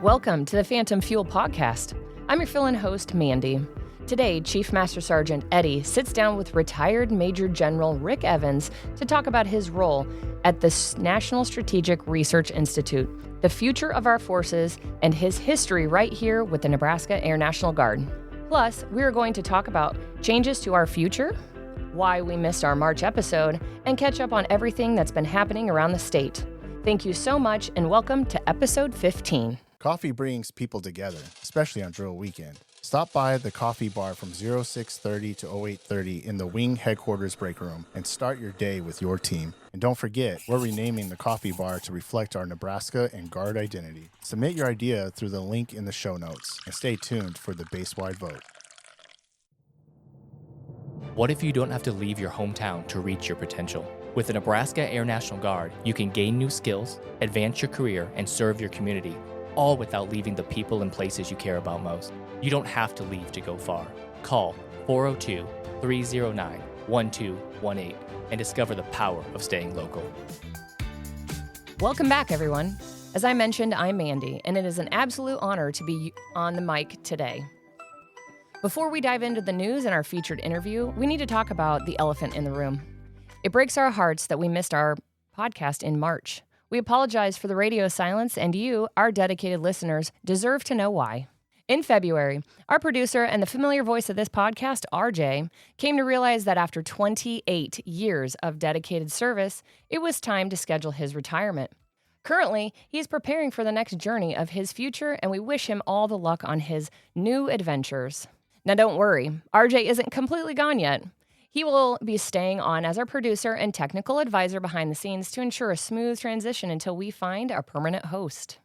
Welcome to the Phantom Fuel Podcast. I'm your fill-in host, Mandy. Today, Chief Master Sergeant Eddie sits down with retired Major General Rick Evans to talk about his role at the National Strategic Research Institute, the future of our forces, and his history right here with the Nebraska National Guard. Plus, we are going to talk about changes to our future, why we missed our March episode, and catch up on everything that's been happening around the state. Thank you so much, and welcome to episode 15. Coffee brings people together, especially on drill weekend. Stop by the coffee bar from 0630 to 0830 in the Wing Headquarters break room and start your day with your team. And don't forget, we're renaming the coffee bar to reflect our Nebraska and Guard identity. Submit your idea through the link in the show notes and stay tuned for the base-wide vote. What if you don't have to leave your hometown to reach your potential? With the Nebraska Air National Guard, you can gain new skills, advance your career, and serve your community, all without leaving the people and places you care about most. You don't have to leave to go far. Call 402-309-1218 and discover the power of staying local. Welcome back, everyone. As I mentioned, I'm Mandy, and it is an absolute honor to be on the mic today. Before we dive into the news and our featured interview, we need to talk about the elephant in the room. It breaks our hearts that we missed our podcast in March. We apologize for the radio silence, and you, our dedicated listeners, deserve to know why. In February, our producer and the familiar voice of this podcast, RJ, came to realize that after 28 years of dedicated service, it was time to schedule his retirement. Currently, he is preparing for the next journey of his future, and we wish him all the luck on his new adventures. Now, don't worry, RJ isn't completely gone yet. He will be staying on as our producer and technical advisor behind the scenes to ensure a smooth transition until we find our permanent host.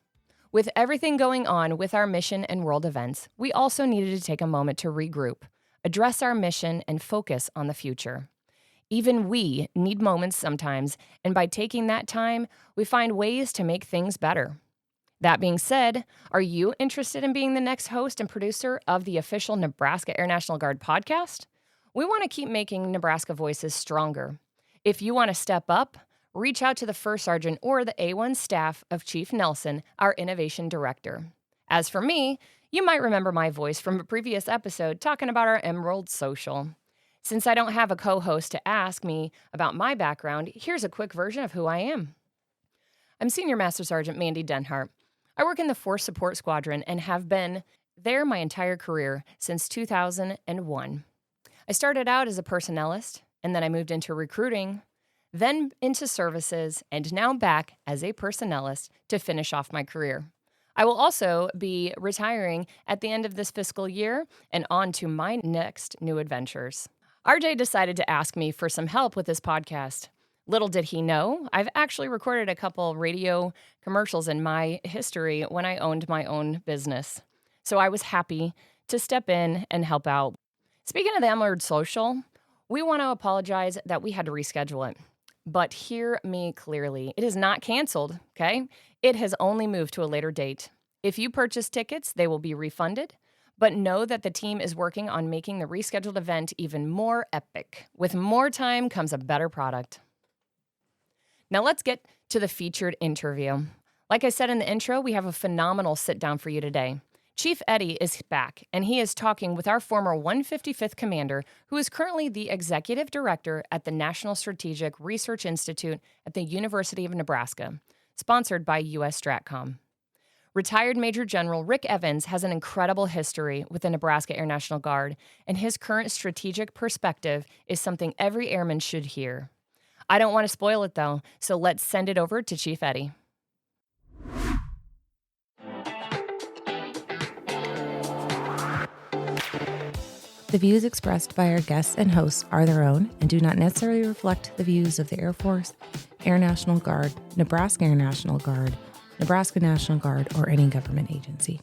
With everything going on with our mission and world events, we also needed to take a moment to regroup, address our mission, and focus on the future. Even we need moments sometimes, and by taking that time, we find ways to make things better. That being said, are you interested in being the next host and producer of the official Nebraska Air National Guard podcast? We want to keep making Nebraska voices stronger. If you want to step up, reach out to the First Sergeant or the A1 staff of Chief Nelson, our Innovation Director. As for me, you might remember my voice from a previous episode talking about our Emerald Social. Since I don't have a co-host to ask me about my background, here's a quick version of who I am. I'm Senior Master Sergeant Mandy Denhardt. I work in the Force Support Squadron and have been there my entire career since 2001. I started out as a personnelist, and then I moved into recruiting, then into services, and now back as a personnelist to finish off my career. I will also be retiring at the end of this fiscal year and on to my next new adventures. RJ decided to ask me for some help with this podcast. Little did he know, I've actually recorded a couple radio commercials in my history when I owned my own business. So I was happy to step in and help out. Speaking of the Emerald Social, we want to apologize that we had to reschedule it. But hear me clearly, it is not canceled, okay? It has only moved to a later date. If you purchase tickets, they will be refunded. But know that the team is working on making the rescheduled event even more epic. With more time comes a better product. Now let's get to the featured interview. Like I said in the intro, we have a phenomenal sit-down for you today. Chief Eddie is back, and he is talking with our former 155th Commander, who is currently the Executive Director at the National Strategic Research Institute at the University of Nebraska, sponsored by USSTRATCOM. Retired Major General Rick Evans has an incredible history with the Nebraska Air National Guard, and his current strategic perspective is something every airman should hear. I don't want to spoil it, though, so let's send it over to Chief Eddie. The views expressed by our guests and hosts are their own and do not necessarily reflect the views of the Air Force, Air National Guard, Nebraska Air National Guard, Nebraska National Guard, or any government agency.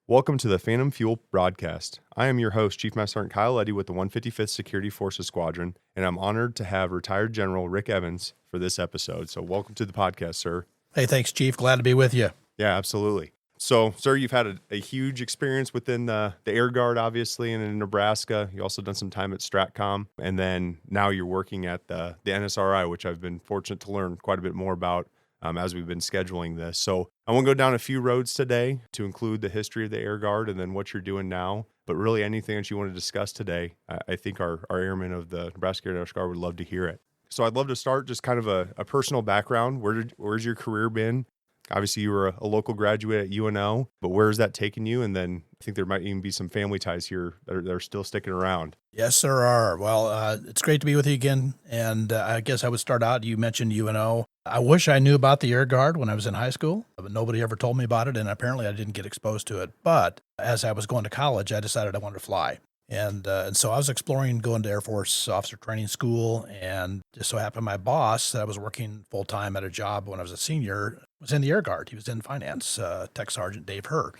Welcome to the Phantom Fuel broadcast. I am your host, Chief Master Sergeant Kyle Eddy with the 155th Security Forces Squadron, and I'm honored to have retired General Rick Evans for this episode. So welcome to the podcast, sir. Hey, thanks, Chief. Glad to be with you. Yeah, absolutely. So, sir, you've had a huge experience within the Air Guard, obviously, and in Nebraska. You also done some time at STRATCOM, and then now you're working at the NSRI, which I've been fortunate to learn quite a bit more about as we've been scheduling this. So I want to go down a few roads today to include the history of the Air Guard and then what you're doing now. But really anything that you want to discuss today, I think our airmen of the Nebraska Air National Guard would love to hear it. So I'd love to start just kind of a personal background. Where's your career been? Obviously, you were a local graduate at UNO, but where has that taken you? And then I think there might even be some family ties here that are still sticking around. Yes, there are. Well, it's great to be with you again. And I guess I would start out, you mentioned UNO. I wish I knew about the Air Guard when I was in high school, but nobody ever told me about it, and apparently I didn't get exposed to it. But as I was going to college, I decided I wanted to fly. And so I was exploring going to Air Force officer training school, and just so happened my boss that I was working full-time at a job when I was a senior was in the Air Guard. He was in finance, Tech Sergeant Dave Hurd.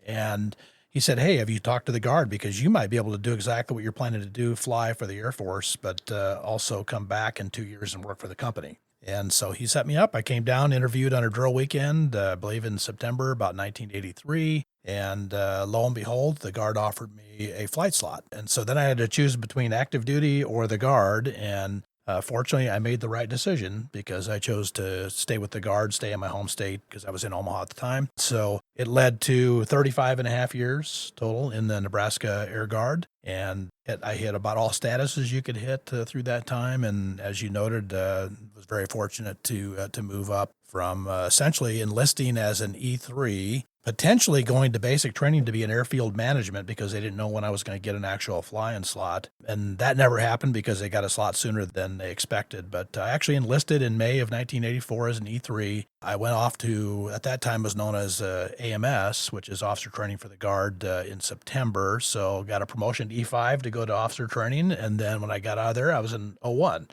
And he said, hey, have you talked to the Guard? Because you might be able to do exactly what you're planning to do, fly for the Air Force, but also come back in 2 years and work for the company. And so he set me up. I came down, interviewed on a drill weekend, I believe in September, about 1983. And lo and behold, the Guard offered me a flight slot. And so then I had to choose between active duty or the Guard. And fortunately, I made the right decision because I chose to stay with the Guard, stay in my home state because I was in Omaha at the time. So it led to 35 and a half years total in the Nebraska Air Guard. And I hit about all statuses you could hit through that time. And as you noted, was very fortunate to move up from essentially enlisting as an E3, potentially going to basic training to be an airfield management because they didn't know when I was going to get an actual fly-in slot. And that never happened because they got a slot sooner than they expected. But I actually enlisted in May of 1984 as an E3. I went off to, at that time was known as AMS, which is Officer Training for the Guard, in September. So got a promotion to E5 to go to officer training. And then when I got out of there, I was in 01.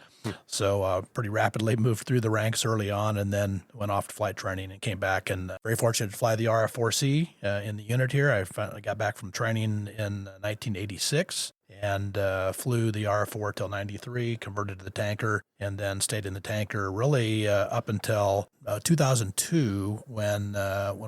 So pretty rapidly moved through the ranks early on and then went off to flight training and came back and very fortunate to fly the RF-4C in the unit here. I finally got back from training in 1986 and flew the RF-4 till 93, converted to the tanker, and then stayed in the tanker really up until 2002 when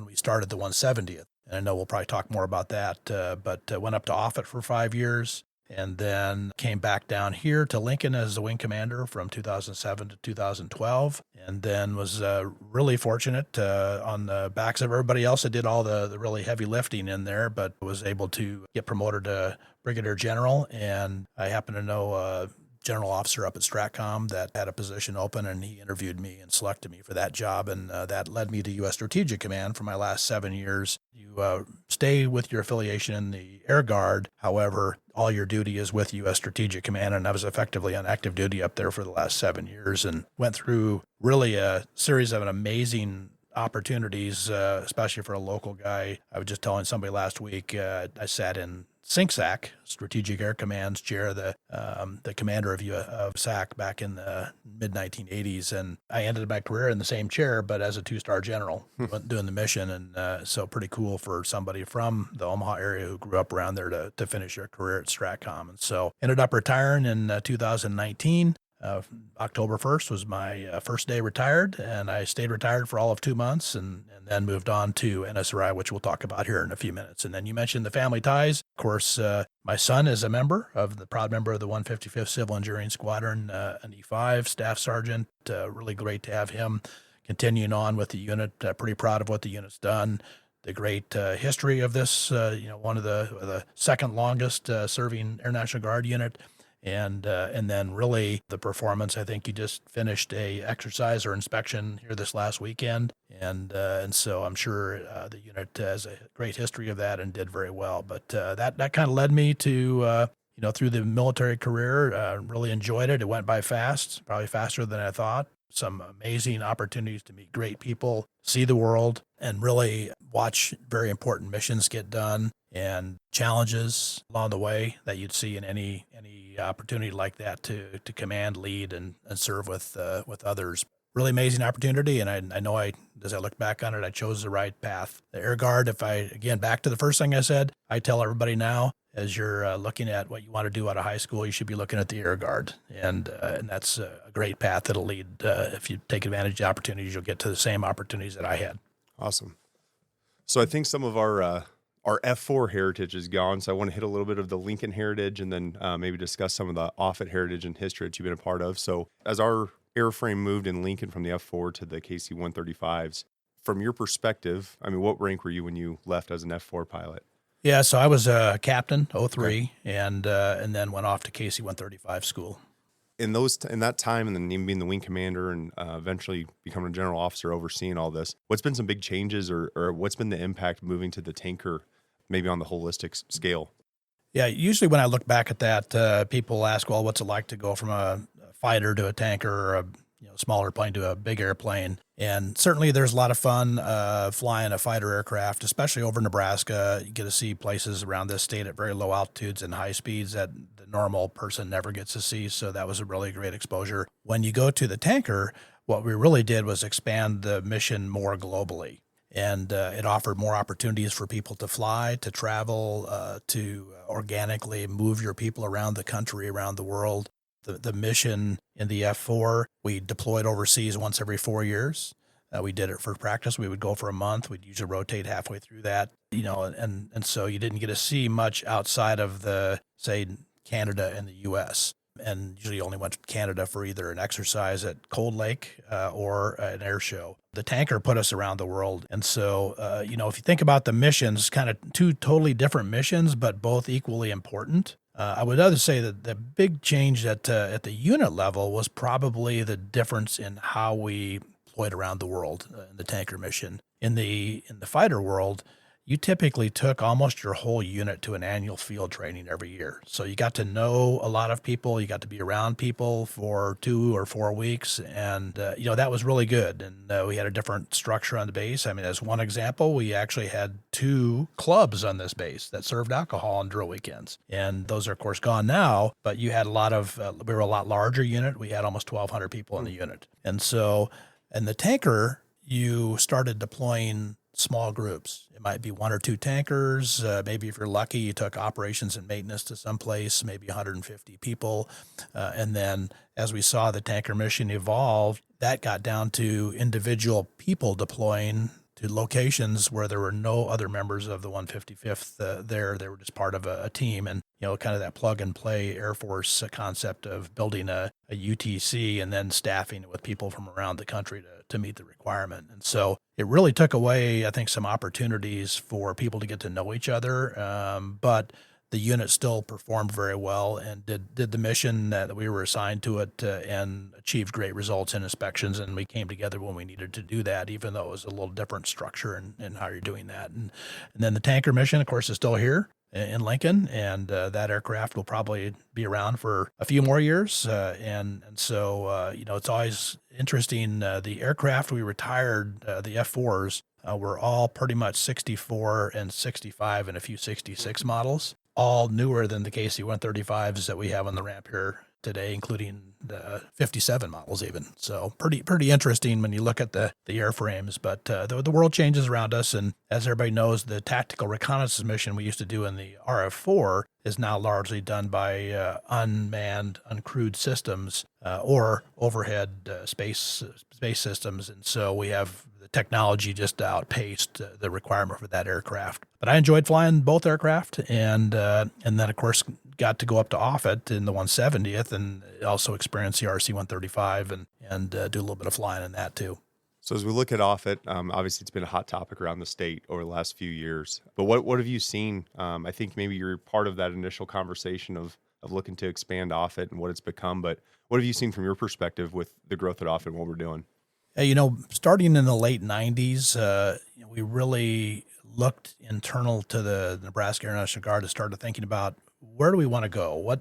we started the 170th. And I know we'll probably talk more about that, but went up to Offutt for 5 years. And then came back down here to Lincoln as the wing commander from 2007 to 2012. And then was really fortunate on the backs of everybody else that did all the really heavy lifting in there, but was able to get promoted to brigadier general. And I happen to know a general officer up at STRATCOM that had a position open, and he interviewed me and selected me for that job. And that led me to U.S. Strategic Command for my last 7 years. You stay with your affiliation in the Air Guard. However, all your duty is with U.S. Strategic Command, and I was effectively on active duty up there for the last 7 years and went through really a series of amazing opportunities, especially for a local guy. I was just telling somebody last week, I sat in SMSGT, Strategic Air Command's chair, the commander of SAC back in the mid-1980s, and I ended my career in the same chair, but as a 2-star general doing the mission, and so pretty cool for somebody from the Omaha area who grew up around there to finish their career at STRATCOM. And so ended up retiring in 2019. October 1st was my first day retired, and I stayed retired for all of 2 months and then moved on to NSRI, which we'll talk about here in a few minutes. And then you mentioned the family ties. Of course, my son is a proud member of the 155th Civil Engineering Squadron, an E5 staff sergeant. Really great to have him continuing on with the unit. Pretty proud of what the unit's done. The great history of this, one of the second longest serving Air National Guard unit. And then really the performance. I think you just finished a exercise or inspection here this last weekend, and so I'm sure the unit has a great history of that and did very well. But that kind of led me to through the military career. Really enjoyed it. It went by fast, probably faster than I thought. Some amazing opportunities to meet great people, see the world, and really watch very important missions get done and challenges along the way that you'd see in any opportunity like that to command, lead, and serve with others. Really amazing opportunity, and I know as I look back on it, I chose the right path. The Air Guard, back to the first thing I said, I tell everybody now, as you're looking at what you want to do out of high school, you should be looking at the Air Guard, and that's a great path that'll lead. If you take advantage of the opportunities, you'll get to the same opportunities that I had. Awesome. So I think some of our F4 heritage is gone, so I want to hit a little bit of the Lincoln heritage and then maybe discuss some of the Offutt heritage and history that you've been a part of. So as our airframe moved in Lincoln from the F4 to the KC-135s. From your perspective, I mean, what rank were you when you left as an F4 pilot? Yeah, so I was a captain, 03, and then went off to KC-135 school. In that time, and then even being the wing commander and eventually becoming a general officer overseeing all this, what's been some big changes or what's been the impact moving to the tanker, maybe on the holistic scale? Yeah, usually when I look back at that, people ask, well, what's it like to go from a fighter to a tanker or a smaller plane to a big airplane? And certainly there's a lot of fun flying a fighter aircraft, especially over Nebraska. You get to see places around this state at very low altitudes and high speeds that the normal person never gets to see. So that was a really great exposure. When you go to the tanker, what we really did was expand the mission more globally. And it offered more opportunities for people to fly, to travel, to organically move your people around the country, around the world. The mission in the F4, we deployed overseas once every 4 years. We did it for practice. We would go for a month. We'd usually rotate halfway through that, and so you didn't get to see much outside of say, Canada and the U.S. And usually only went to Canada for either an exercise at Cold Lake or an air show. The tanker put us around the world. And so, if you think about the missions, kind of two totally different missions, but both equally important. I would rather say that the big change at the unit level was probably the difference in how we deployed around the world in the tanker mission. In the fighter world, you typically took almost your whole unit to an annual field training every year. So you got to know a lot of people. You got to be around people for 2 or 4 weeks. And, that was really good. And we had a different structure on the base. I mean, as one example, we actually had 2 clubs on this base that served alcohol on drill weekends. And those are, of course, gone now. But you had we were a lot larger unit. We had almost 1,200 people in the unit. And so in the tanker, you started deploying small groups. It might be 1 or 2 tankers. Maybe if you're lucky, you took operations and maintenance to some place, maybe 150 people. And then as we saw the tanker mission evolve, that got down to individual people deploying to locations where there were no other members of the 155th there. They were just part of a team. And, kind of that plug and play Air Force concept of building a UTC and then staffing it with people from around the country to meet the requirement. And so it really took away, I think, some opportunities for people to get to know each other. But the unit still performed very well and did the mission that we were assigned to it and achieved great results in inspections. And we came together when we needed to do that, even though it was a little different structure in how you're doing that. And then the tanker mission, of course, is still here in Lincoln, and that aircraft will probably be around for a few more years. And so, it's always interesting. The aircraft we retired, the F4s, were all pretty much 64 and 65 and a few 66 models, all newer than the KC-135s that we have on the ramp here today, including the 57 models even. So pretty interesting when you look at the airframes. But the world changes around us, and as everybody knows, the tactical reconnaissance mission we used to do in the RF-4 is now largely done by unmanned, uncrewed systems or overhead space systems. And so we have the technology just outpaced the requirement for that aircraft. But I enjoyed flying both aircraft, and then, of course, got to go up to Offutt in the 170th and also experience the RC-135 and do a little bit of flying in that too. So as we look at Offutt, obviously it's been a hot topic around the state over the last few years. But what have you seen? I think maybe you're part of that initial conversation of looking to expand Offutt and what it's become. But what have you seen from your perspective with the growth at Offutt and what we're doing? Starting in the late 90s, we really looked internal to the Nebraska Air National Guard and started thinking about where do we want to go?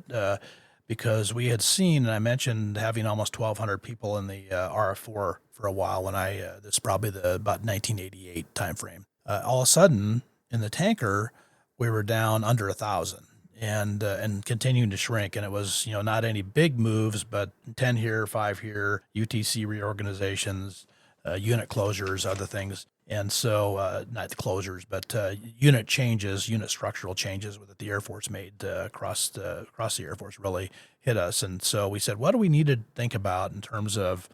Because we had seen, and I mentioned having almost 1,200 people in the RF-4 for a while when this is probably about 1988 timeframe. All of a sudden, in the tanker, we were down under 1,000 and continuing to shrink. And it was, not any big moves, but 10 here, 5 here, UTC reorganizations, unit closures, other things. And so, not the closures, but unit changes, unit structural changes that the Air Force made across the Air Force really hit us. And so we said, what do we need to think about in terms of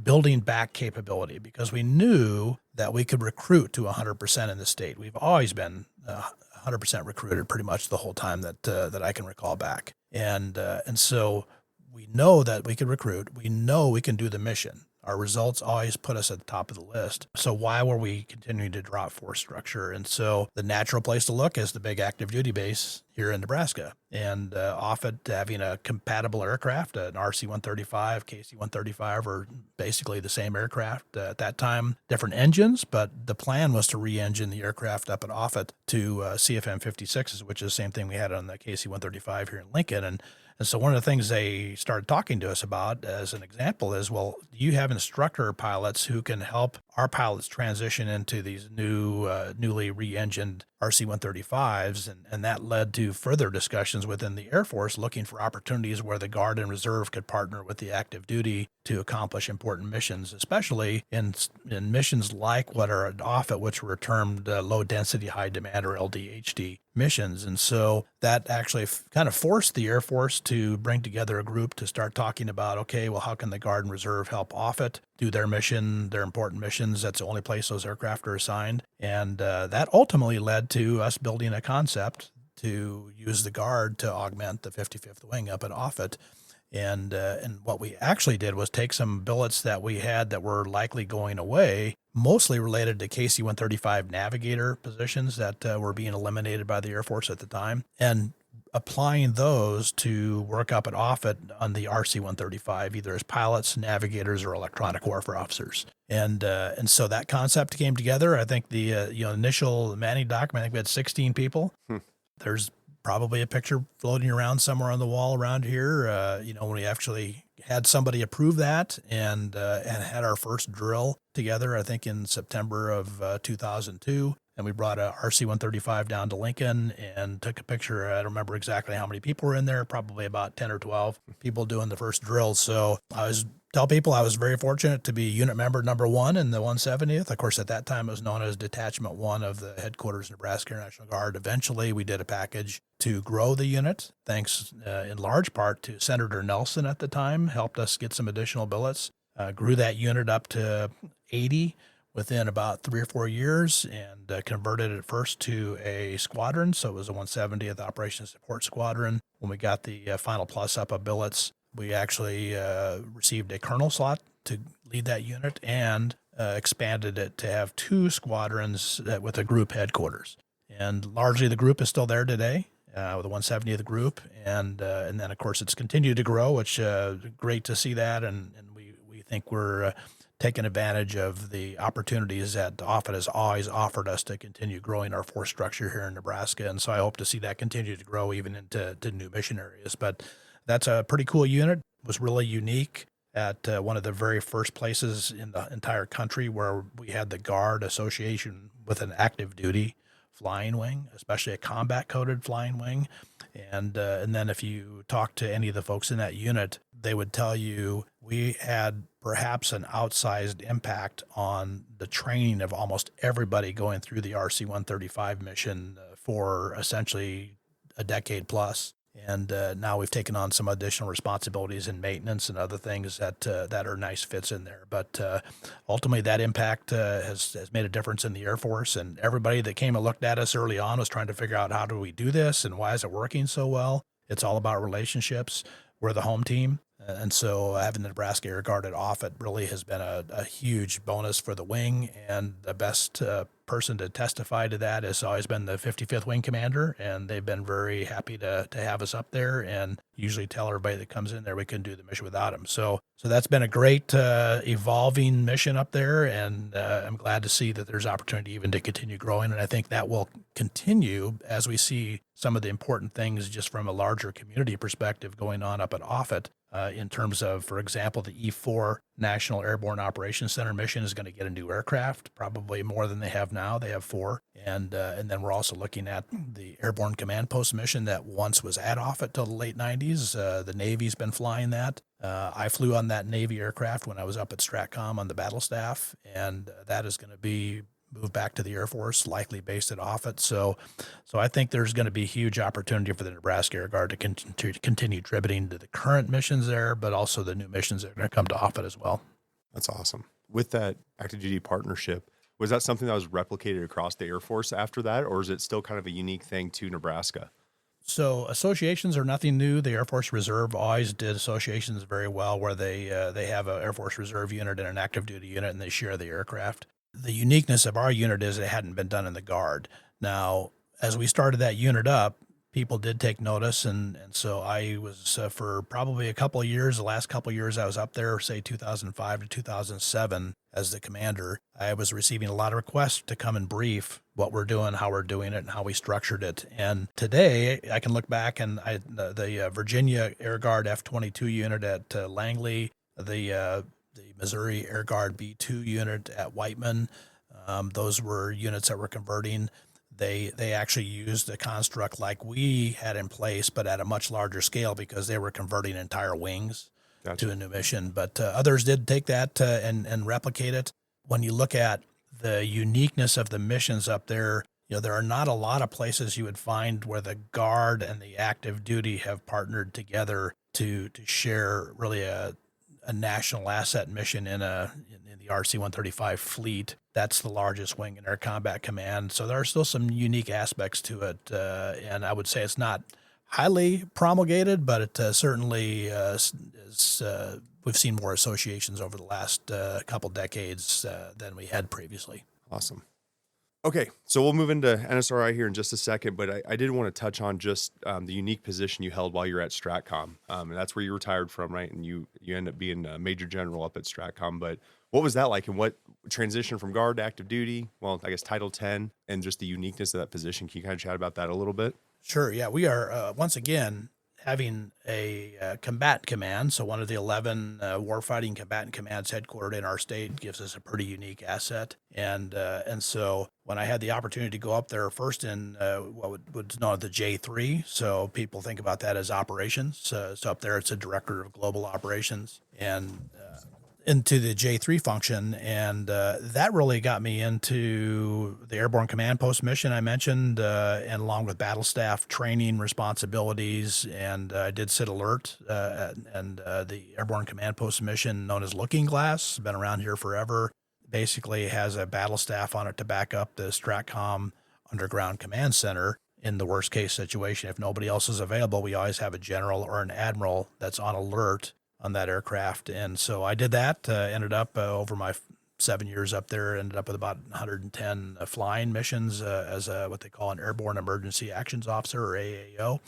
building back capability? Because we knew that we could recruit to 100% in the state. We've always been 100% recruited pretty much the whole time that I can recall back. And so we know that we can recruit. We know we can do the mission. Our results always put us at the top of the list. So why were we continuing to drop force structure? And so the natural place to look is the big active duty base here in Nebraska. And Offutt having a compatible aircraft, an RC-135, KC-135, are basically the same aircraft at that time, different engines, but the plan was to re-engine the aircraft up at Offutt to CFM56s, which is the same thing we had on the KC-135 here in Lincoln. And so one of the things they started talking to us about as an example is, well, do you have instructor pilots who can help our pilots transition into these newly re-engined RC-135s? And that led to further discussions within the Air Force looking for opportunities where the Guard and Reserve could partner with the active duty to accomplish important missions, especially in missions like what are at Offutt, which were termed low density, high demand, or LDHD missions. And so that actually kind of forced the Air Force to bring together a group to start talking about, okay, well, how can the Guard and Reserve help Offutt do their mission, their important missions? That's the only place those aircraft are assigned. And that ultimately led to us building a concept to use the Guard to augment the 55th Wing up at Offutt. And what we actually did was take some billets that we had that were likely going away, mostly related to KC-135 navigator positions that were being eliminated by the Air Force at the time, and applying those to work up at Offutt on the RC-135, either as pilots, navigators, or electronic warfare officers. And so that concept came together. I think the initial Manning document, I think we had 16 people. There's probably a picture floating around somewhere on the wall around here. When we actually had somebody approve that and had our first drill together, I think in September of 2002. And we brought a RC-135 down to Lincoln and took a picture. I don't remember exactly how many people were in there, probably about 10 or 12 people doing the first drill. So tell people I was very fortunate to be unit member number 1 in the 170th. Of course, at that time, it was known as Detachment 1 of the headquarters Nebraska National Guard. Eventually, we did a package to grow the unit, thanks in large part to Senator Nelson at the time, helped us get some additional billets, grew that unit up to 80 within about 3 or 4 years, and converted it first to a squadron. So it was a 170th Operations Support Squadron. When we got the final plus up of billets, we actually received a colonel slot to lead that unit and expanded it to have 2 squadrons with a group headquarters. And largely the group is still there today, with the 170th group. And then, of course, it's continued to grow, which great to see that. And we think we're taking advantage of the opportunities that Offutt has always offered us to continue growing our force structure here in Nebraska. And so I hope to see that continue to grow even into new mission areas. But that's a pretty cool unit. It was really unique at one of the very first places in the entire country where we had the Guard association with an active duty flying wing, especially a combat coded flying wing. And then if you talk to any of the folks in that unit, they would tell you we had perhaps an outsized impact on the training of almost everybody going through the RC-135 mission for essentially a decade plus. And now we've taken on some additional responsibilities in maintenance and other things that are nice fits in there. But ultimately, that impact has made a difference in the Air Force. And everybody that came and looked at us early on was trying to figure out how do we do this and why is it working so well. It's all about relationships. We're the home team. And so having the Nebraska Air Guard at Offutt really has been a huge bonus for the wing. And the best person to testify to that has always been the 55th Wing Commander. And they've been very happy to have us up there and usually tell everybody that comes in there we couldn't do the mission without them. So that's been a great evolving mission up there. And I'm glad to see that there's opportunity even to continue growing. And I think that will continue as we see some of the important things just from a larger community perspective going on up at Offutt. In terms of, for example, the E4 National Airborne Operations Center mission is going to get a new aircraft, probably more than they have now. They have 4. And then we're also looking at the Airborne Command Post mission that once was at Offutt till the late 90s. The Navy's been flying that. I flew on that Navy aircraft when I was up at STRATCOM on the battle staff, and that is going to be moved back to the Air Force, likely based at Offutt. So I think there's going to be huge opportunity for the Nebraska Air Guard to continue contributing to the current missions there, but also the new missions that are going to come to Offutt as well. That's awesome. With that active duty partnership, was that something that was replicated across the Air Force after that, or is it still kind of a unique thing to Nebraska? So associations are nothing new. The Air Force Reserve always did associations very well, where they have an Air Force Reserve unit and an active duty unit, and they share the aircraft. The uniqueness of our unit is it hadn't been done in the Guard. Now, as we started that unit up, people did take notice, and so I was for probably a couple of years, the last couple of years I was up there, say 2005 to 2007 as the commander, I was receiving a lot of requests to come and brief what we're doing, how we're doing it, and how we structured it. And today I can look back, and the Virginia Air Guard F-22 unit at Langley, the Missouri Air Guard B-2 unit at Whiteman, those were units that were converting. They actually used a construct like we had in place, but at a much larger scale, because they were converting entire wings to a new mission. But others did take that and replicate it. When you look at the uniqueness of the missions up there, there are not a lot of places you would find where the Guard and the active duty have partnered together to share really a national asset mission in the RC-135 fleet. That's the largest wing in Air Combat Command. So there are still some unique aspects to it. And I would say it's not highly promulgated, but it certainly is, we've seen more associations over the last couple decades than we had previously. Awesome. Okay, so we'll move into NSRI here in just a second, but I did want to touch on just the unique position you held while you were at STRATCOM, and that's where you retired from, right? And you end up being a Major General up at STRATCOM, but what was that like, and what transition from Guard to active duty, well, I guess Title 10, and just the uniqueness of that position? Can you kind of chat about that a little bit? Sure, yeah. We are, once again, having a combatant command, so one of the 11 warfighting combatant commands headquartered in our state gives us a pretty unique asset. And so when I had the opportunity to go up there first in what was known as the J3, so people think about that as operations. So up there it's a director of global operations, and into the J3 function, and that really got me into the Airborne Command Post mission I mentioned, and along with battle staff training responsibilities, and I did sit alert, and the Airborne Command Post mission known as Looking Glass, been around here forever, basically has a battle staff on it to back up the STRATCOM Underground Command Center. In the worst case situation, if nobody else is available, we always have a general or an admiral that's on alert on that aircraft. And so I did that, ended up over my 7 years up there, ended up with about 110 flying missions as what they call an Airborne Emergency Actions Officer, or AAO.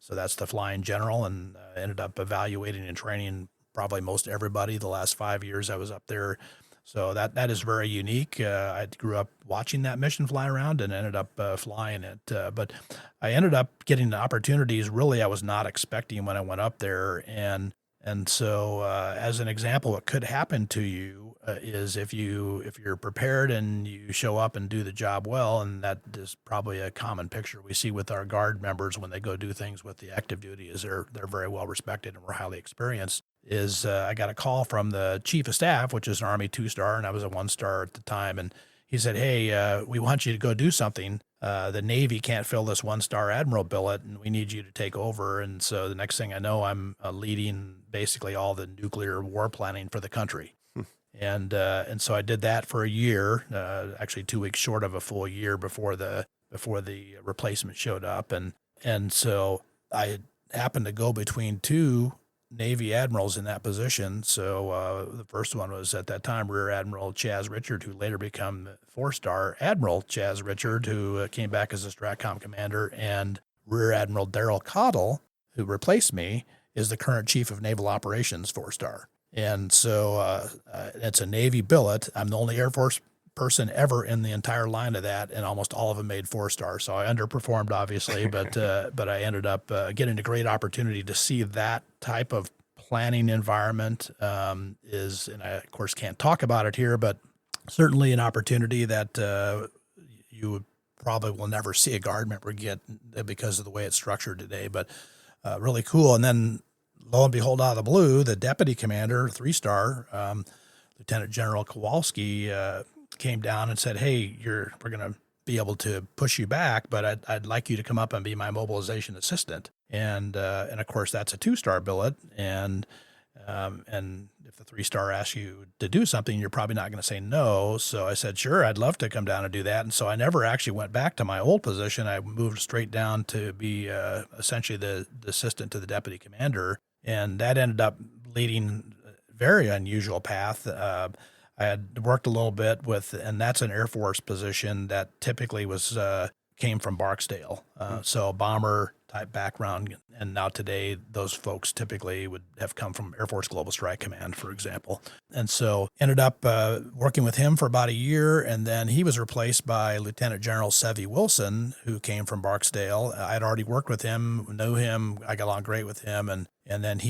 So that's the flying general, and ended up evaluating and training probably most everybody the last 5 years I was up there. So that is very unique. I grew up watching that mission fly around and ended up flying it. But I ended up getting the opportunities really I was not expecting when I went up there. And so, as an example, what could happen to you is if you're prepared and you show up and do the job well, and that is probably a common picture we see with our Guard members when they go do things with the active duty, is they're very well respected and we're highly experienced. I got a call from the Chief of Staff, which is an Army 2-star, and I was a 1-star at the time, and he said, "Hey, we want you to go do something. The Navy can't fill this 1-star admiral billet, and we need you to take over." And so the next thing I know, I'm leading basically all the nuclear war planning for the country. And so I did that for a year, actually 2 weeks short of a full year before the replacement showed up. And so I happened to go between two Navy admirals in that position. So the first one was at that time Rear Admiral Chaz Richard, who later became 4-star Admiral Chaz Richard, who came back as a STRATCOM commander, and Rear Admiral Daryl Cottle, who replaced me, is the current Chief of Naval Operations 4-star. And so it's a Navy billet. I'm the only Air Force person ever in the entire line of that, and almost all of them made 4-star. So I underperformed, obviously, but I ended up getting a great opportunity to see that type of planning environment and I, of course, can't talk about it here, but certainly an opportunity that you would probably will never see a Guard member get because of the way it's structured today, but really cool. And then lo and behold, out of the blue, the deputy commander, 3-star, Lieutenant General Kowalski, came down and said, "Hey, we're going to be able to push you back, but I'd like you to come up and be my mobilization assistant." And of course, that's a 2-star billet. And And if the 3-star asks you to do something, you're probably not going to say no. So I said, sure, I'd love to come down and do that. And so I never actually went back to my old position. I moved straight down to be essentially the assistant to the deputy commander. And that ended up leading a very unusual path. I had worked a little bit with, and that's an Air Force position that typically came from Barksdale. So bomber type background. And now today, those folks typically would have come from Air Force Global Strike Command, for example. And so ended up working with him for about a year. And then he was replaced by Lieutenant General Sevy Wilson, who came from Barksdale. I'd already worked with him, knew him. I got along great with him. And then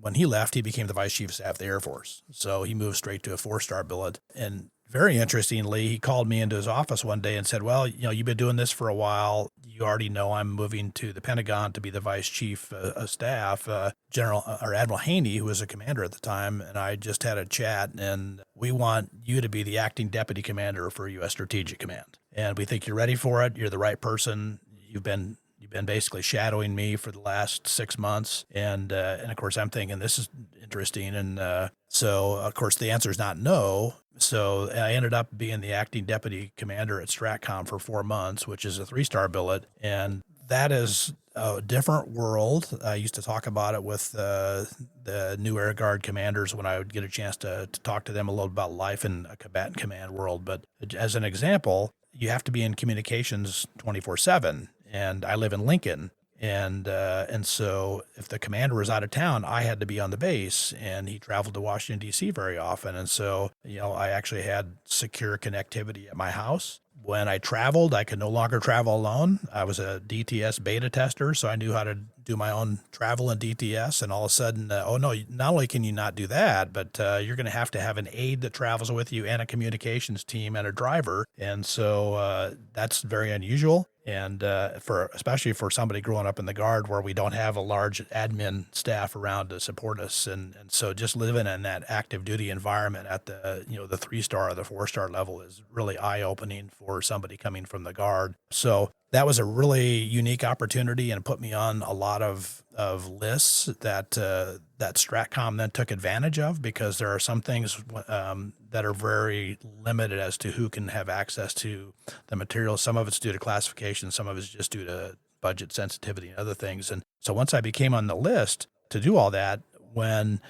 when he left, he became the Vice Chief of Staff of the Air Force. So he moved straight to a 4-star billet. And very interestingly, he called me into his office one day and said, well, you've been doing this for a while. You already know I'm moving to the Pentagon to be the Vice Chief of Staff. Admiral Haney, who was a commander at the time, and I just had a chat, and we want you to be the acting deputy commander for U.S. Strategic Command. And we think you're ready for it. You're the right person. You've been basically shadowing me for the last 6 months. And of course, I'm thinking this is interesting. And so, of course, the answer is not no. So I ended up being the acting deputy commander at STRATCOM for 4 months, which is a 3-star billet. And that is a different world. I used to talk about it with the new Air Guard commanders when I would get a chance to talk to them a little about life in a combatant command world. But as an example, you have to be in communications 24/7. And I live in Lincoln. And so if the commander was out of town, I had to be on the base, and he traveled to Washington, D.C. very often. And so, I actually had secure connectivity at my house. When I traveled, I could no longer travel alone. I was a DTS beta tester, so I knew how to do my own travel in DTS. And all of a sudden, oh no, not only can you not do that, but you're going to have an aide that travels with you and a communications team and a driver. And so that's very unusual. And especially for somebody growing up in the Guard where we don't have a large admin staff around to support us. And so just living in that active duty environment at the 3-star or the 4-star level is really eye-opening for somebody coming from the Guard. So that was a really unique opportunity and put me on a lot of lists that STRATCOM then took advantage of, because there are some things that are very limited as to who can have access to the material. Some of it's due to classification, some of it's just due to budget sensitivity and other things. And so once I became on the list to do all that, when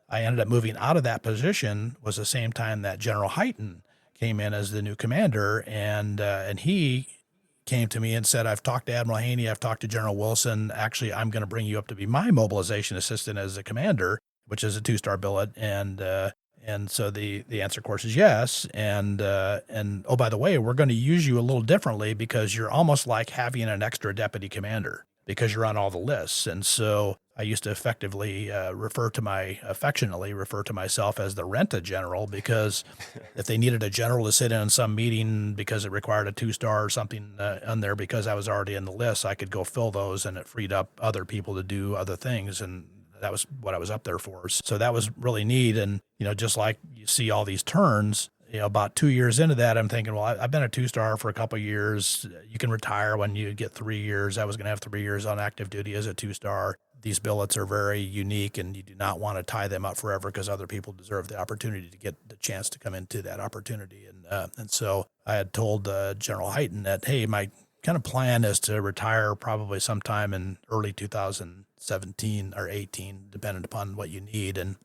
I ended up moving out of that position was the same time that General Hyten came in as the new commander, and he came to me and said, I've talked to Admiral Haney, I've talked to General Wilson. Actually, I'm going to bring you up to be my mobilization assistant as a commander, which is a 2-star billet. And so the answer, of course, is yes. And oh, by the way, we're going to use you a little differently because you're almost like having an extra deputy commander because you're on all the lists. And so I used to effectively affectionately refer to myself as the rent-a-general, because if they needed a general to sit in some meeting because it required a 2-star or something on there, because I was already in the list, I could go fill those, and it freed up other people to do other things. And that was what I was up there for. So that was really neat. And, just like you see all these turns, about 2 years into that, I'm thinking, well, I've been a 2-star for a couple of years. You can retire when you get 3 years. I was going to have 3 years on active duty as a 2-star. These billets are very unique, and you do not want to tie them up forever because other people deserve the opportunity to get the chance to come into that opportunity. And so I had told General Hyten that, hey, my kind of plan is to retire probably sometime in early 2017 or 18, depending upon what you need. And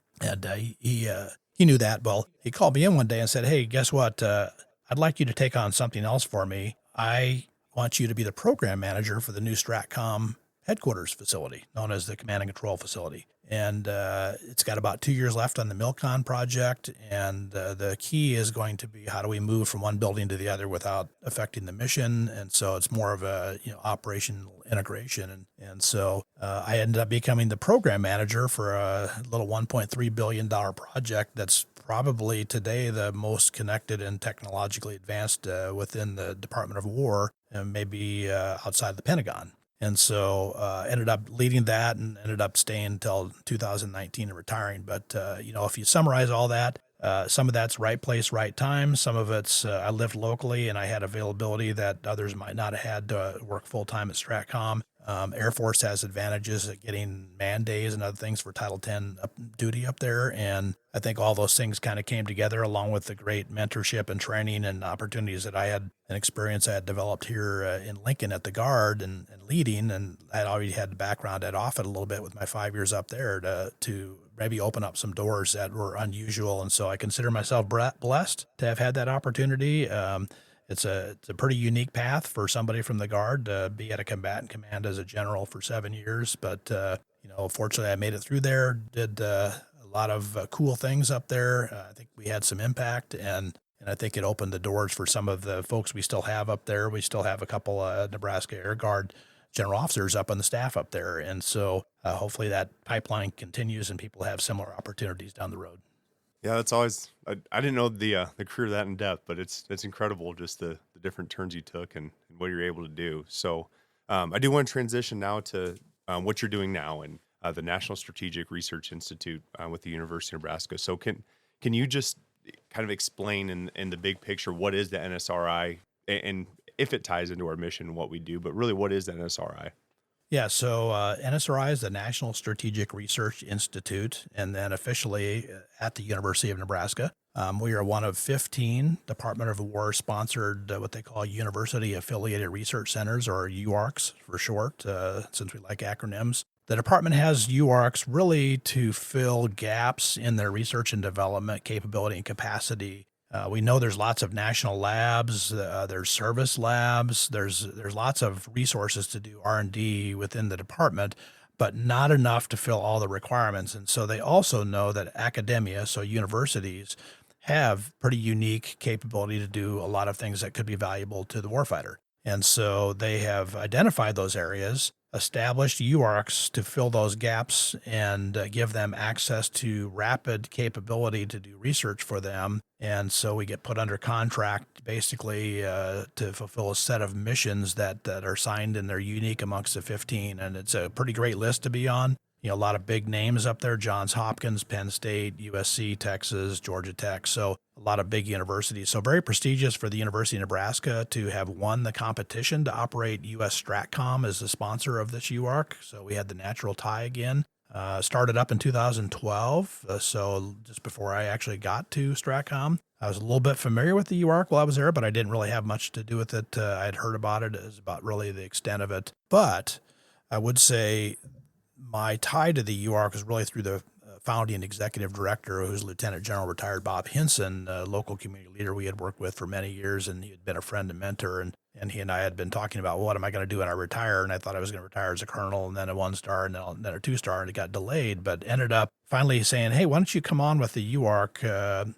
he knew that. Well, he called me in one day and said, hey, guess what? I'd like you to take on something else for me. I want you to be the program manager for the new STRATCOM headquarters facility, known as the Command and Control Facility. And it's got about 2 years left on the MILCON project. And the key is going to be, how do we move from one building to the other without affecting the mission? And so it's more of a operational integration. And so I ended up becoming the program manager for a little $1.3 billion project that's probably today the most connected and technologically advanced within the Department of War, and maybe outside the Pentagon. And so ended up leading that and ended up staying until 2019 and retiring. But, if you summarize all that, some of that's right place, right time. Some of it's I lived locally and I had availability that others might not have had to work full-time at STRATCOM. Air Force has advantages at getting man days and other things for Title X duty up there. And I think all those things kind of came together along with the great mentorship and training and opportunities that I had and experience I had developed here in Lincoln at the Guard and leading. And I had already had the background at Offutt a little bit with my 5 years up there to maybe open up some doors that were unusual. And so I consider myself blessed to have had that opportunity. It's a pretty unique path for somebody from the Guard to be at a combatant command as a general for 7 years. But, fortunately, I made it through there, did a lot of cool things up there. I think we had some impact, and I think it opened the doors for some of the folks we still have up there. We still have a couple Nebraska Air Guard general officers up on the staff up there. And so hopefully that pipeline continues and people have similar opportunities down the road. Yeah, that's always. I didn't know the career that in depth, but it's incredible just the different turns you took and what you're able to do. So I do want to transition now to what you're doing now and the National Strategic Research Institute with the University of Nebraska. So can you just kind of explain in the big picture what is the NSRI and if it ties into our mission, what we do, but really what is the NSRI? Yeah, so NSRI is the National Strategic Research Institute, and then officially at the University of Nebraska. We are one of 15 Department of War sponsored what they call University Affiliated Research Centers, or UARCs for short, since we like acronyms. The department has UARCs really to fill gaps in their research and development capability and capacity. We know there's lots of national labs, there's service labs, there's lots of resources to do R&D within the department, but not enough to fill all the requirements. And so they also know that academia, so universities, have pretty unique capability to do a lot of things that could be valuable to the warfighter. And so they have identified those areas, established UARCs to fill those gaps and give them access to rapid capability to do research for them. And so we get put under contract basically to fulfill a set of missions that are signed and they're unique amongst the 15. And it's a pretty great list to be on. A lot of big names up there, Johns Hopkins, Penn State, USC, Texas, Georgia Tech. So a lot of big universities. So very prestigious for the University of Nebraska to have won the competition to operate USSTRATCOM as the sponsor of this UARC. So we had the natural tie again. Started up in 2012, so just before I actually got to STRATCOM. I was a little bit familiar with the UARC while I was there, but I didn't really have much to do with it. I had heard about it. It was about really the extent of it. But I would say my tie to the UARC was really through the founding executive director, who's Lieutenant General retired Bob Hinson, a local community leader we had worked with for many years, and he had been a friend and mentor. And he and I had been talking about, well, what am I going to do when I retire? And I thought I was going to retire as a colonel and then a 1-star and then a 2-star, and it got delayed, but ended up finally saying, hey, why don't you come on with the UARC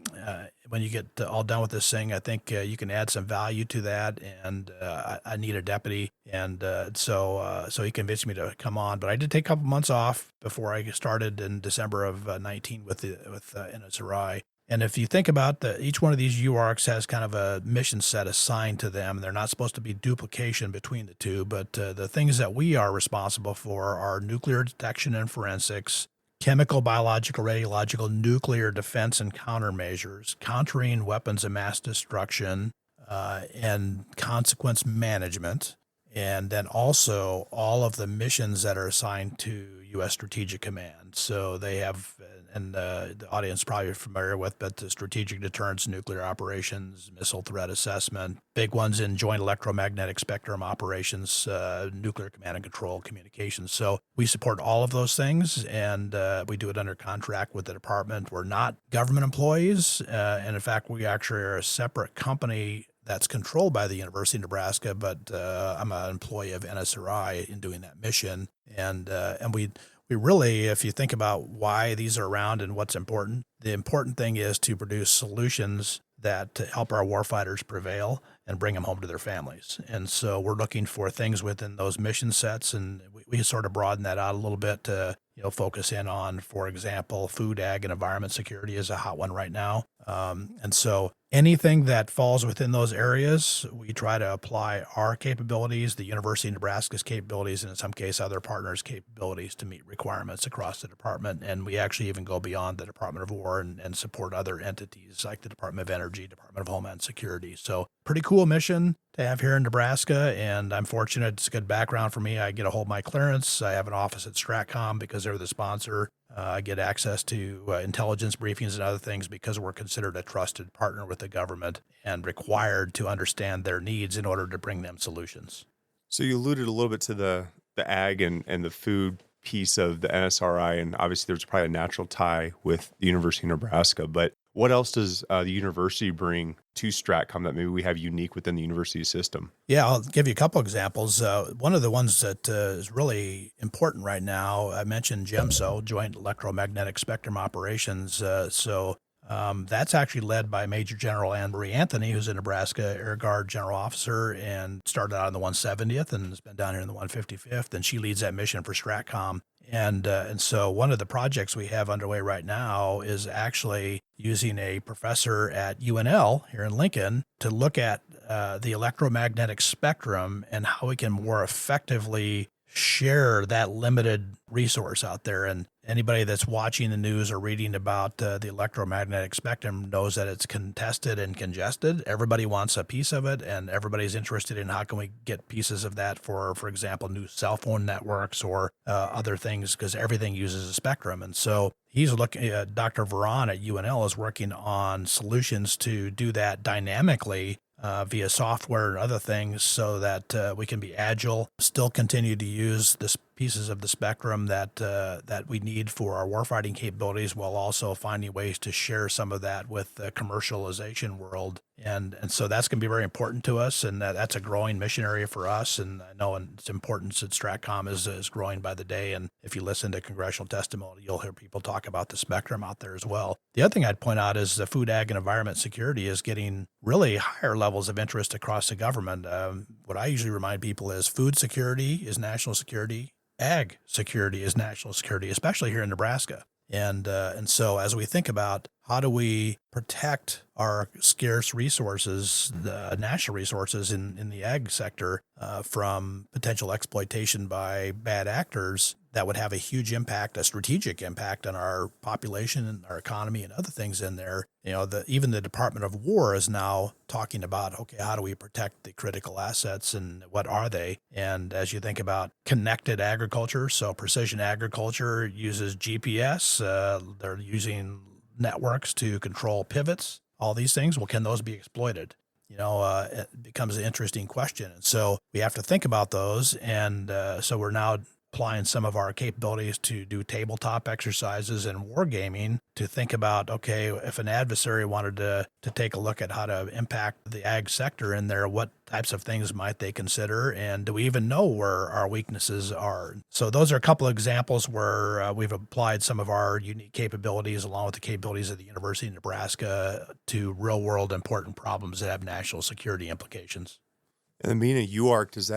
when you get all done with this thing? I think you can add some value to that, and I need a deputy. And so he convinced me to come on. But I did take a couple months off before I started in December of 19 with NSRI. And if you think about each one of these UARCs has kind of a mission set assigned to them. They're not supposed to be duplication between the two, but the things that we are responsible for are nuclear detection and forensics, chemical, biological, radiological, nuclear defense and countermeasures, countering weapons of mass destruction, and consequence management, and then also all of the missions that are assigned to U.S. Strategic Command. So they have, and the audience is probably familiar with, but the strategic deterrence, nuclear operations, missile threat assessment, big ones in joint electromagnetic spectrum operations, nuclear command and control, communications. So we support all of those things, and we do it under contract with the department. We're not government employees, and in fact, we actually are a separate company that's controlled by the University of Nebraska, but I'm an employee of NSRI in doing that mission. And we really, if you think about why these are around and what's important, the important thing is to produce solutions that help our warfighters prevail and bring them home to their families. And so we're looking for things within those mission sets, and we sort of broaden that out a little bit to focus in on, for example, food, ag, and environment security is a hot one right now. And so Anything that falls within those areas, we try to apply our capabilities, the University of Nebraska's capabilities, and in some case other partners' capabilities to meet requirements across the department. And we actually even go beyond the Department of War and support other entities like the Department of Energy, Department of Homeland Security. So pretty cool mission to have here in Nebraska, and I'm fortunate. It's a good background for me. I get to hold my clearance. I have an office at STRATCOM because they're the sponsor. I get access to intelligence briefings and other things because we're considered a trusted partner with the government and required to understand their needs in order to bring them solutions. So you alluded a little bit to the ag and the food piece of the NSRI, and obviously there's probably a natural tie with the University of Nebraska, but what else does the university bring to STRATCOM that maybe we have unique within the university system? Yeah, I'll give you a couple examples. One of the ones that is really important right now, I mentioned GEMSO, Joint Electromagnetic Spectrum Operations. That's actually led by Major General Anne Marie Anthony, who's a Nebraska Air Guard General Officer and started out in the 170th and has been down here in the 155th, and she leads that mission for STRATCOM. And so one of the projects we have underway right now is actually using a professor at UNL here in Lincoln to look at the electromagnetic spectrum and how we can more effectively share that limited resource out there. And anybody that's watching the news or reading about the electromagnetic spectrum knows that it's contested and congested. Everybody wants a piece of it, and everybody's interested in how can we get pieces of that for example, new cell phone networks or other things, because everything uses a spectrum. And so he's looking at Dr. Veron at UNL is working on solutions to do that dynamically via software and other things so that we can be agile, still continue to use the pieces of the spectrum that we need for our warfighting capabilities, while also finding ways to share some of that with the commercialization world. And so that's going to be very important to us, and that's a growing mission area for us. And I know its importance at STRATCOM is growing by the day. And if you listen to congressional testimony, you'll hear people talk about the spectrum out there as well. The other thing I'd point out is the food, ag, and environment security is getting really higher levels of interest across the government. What I usually remind people is food security is national security. Ag security is national security, especially here in Nebraska. And so as we think about how do we protect our scarce resources, the national resources in the ag sector from potential exploitation by bad actors, that would have a huge impact, a strategic impact on our population and our economy and other things in there. You know, even the Department of War is now talking about, okay, how do we protect the critical assets and what are they? And as you think about connected agriculture, so precision agriculture uses GPS, they're using networks to control pivots, all these things. Well, can those be exploited? It becomes an interesting question. And so we have to think about those. And so we're now applying some of our capabilities to do tabletop exercises and wargaming to think about, okay, if an adversary wanted to take a look at how to impact the ag sector in there, what types of things might they consider? And do we even know where our weaknesses are? So those are a couple of examples where we've applied some of our unique capabilities along with the capabilities of the University of Nebraska to real world important problems that have national security implications. And being a UARC, does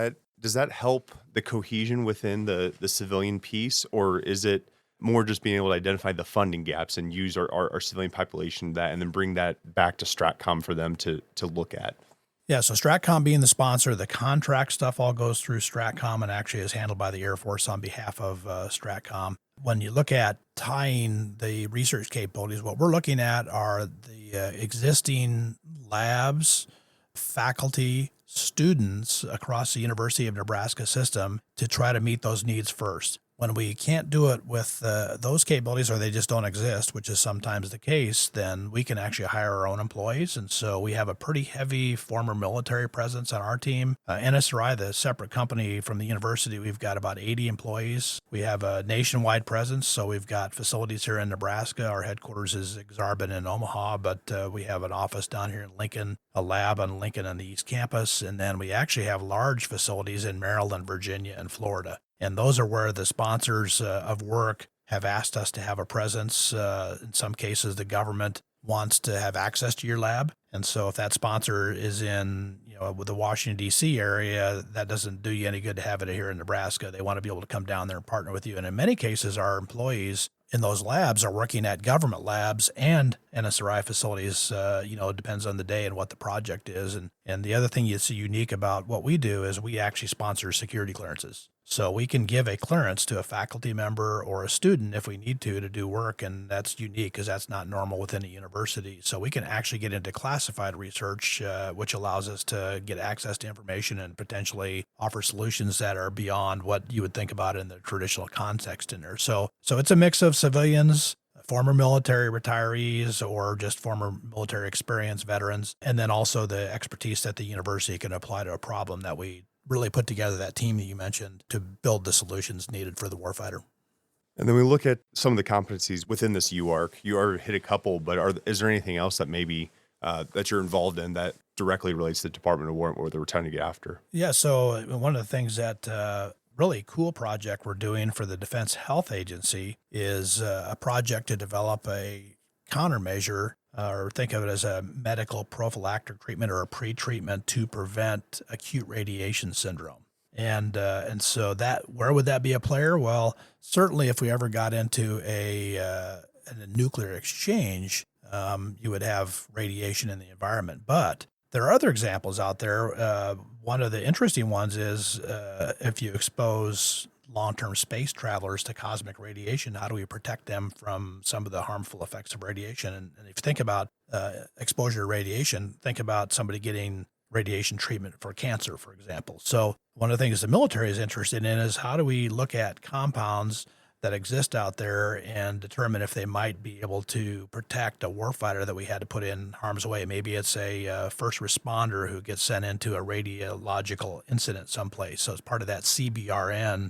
that help the cohesion within the civilian piece, or is it more just being able to identify the funding gaps and use our civilian population that, and then bring that back to STRATCOM for them to look at? Yeah, so STRATCOM being the sponsor, the contract stuff all goes through STRATCOM and actually is handled by the Air Force on behalf of STRATCOM. When you look at tying the research capabilities, what we're looking at are the existing labs, faculty, students across the University of Nebraska system to try to meet those needs first. When we can't do it with those capabilities, or they just don't exist, which is sometimes the case, then we can actually hire our own employees. And so we have a pretty heavy former military presence on our team. NSRI, the separate company from the university, we've got about 80 employees. We have a nationwide presence, so we've got facilities here in Nebraska. Our headquarters is Exarban in Omaha, but we have an office down here in Lincoln, a lab on Lincoln on the East Campus, and then we actually have large facilities in Maryland, Virginia, and Florida. And those are where the sponsors of work have asked us to have a presence. In some cases, the government wants to have access to your lab. And so if that sponsor is in, with the Washington, D.C. area, that doesn't do you any good to have it here in Nebraska. They want to be able to come down there and partner with you. And in many cases, our employees in those labs are working at government labs and NSRI facilities. It depends on the day and what the project is. And the other thing that's unique about what we do is we actually sponsor security clearances. So we can give a clearance to a faculty member or a student if we need to do work, and that's unique because that's not normal within a university. So we can actually get into classified research, which allows us to get access to information and potentially offer solutions that are beyond what you would think about in the traditional context in there. So it's a mix of civilians, former military retirees, or just former military experience veterans, and then also the expertise that the university can apply to a problem that we really put together, that team that you mentioned, to build the solutions needed for the warfighter. And then we look at some of the competencies within this UARC. You already hit a couple, but is there anything else that maybe that you're involved in that directly relates to the Department of War or what we're trying to get after? Yeah, so one of the things that really cool project we're doing for the Defense Health Agency is a project to develop a countermeasure, or think of it as a medical prophylactic treatment or a pre-treatment to prevent acute radiation syndrome. And so where would that be a player? Well, certainly if we ever got into a nuclear exchange, you would have radiation in the environment. But there are other examples out there. One of the interesting ones is if you expose long-term space travelers to cosmic radiation, how do we protect them from some of the harmful effects of radiation? And if you think about exposure to radiation, think about somebody getting radiation treatment for cancer, for example. So one of the things the military is interested in is how do we look at compounds that exist out there and determine if they might be able to protect a warfighter that we had to put in harm's way. Maybe it's a first responder who gets sent into a radiological incident someplace. So it's part of that CBRN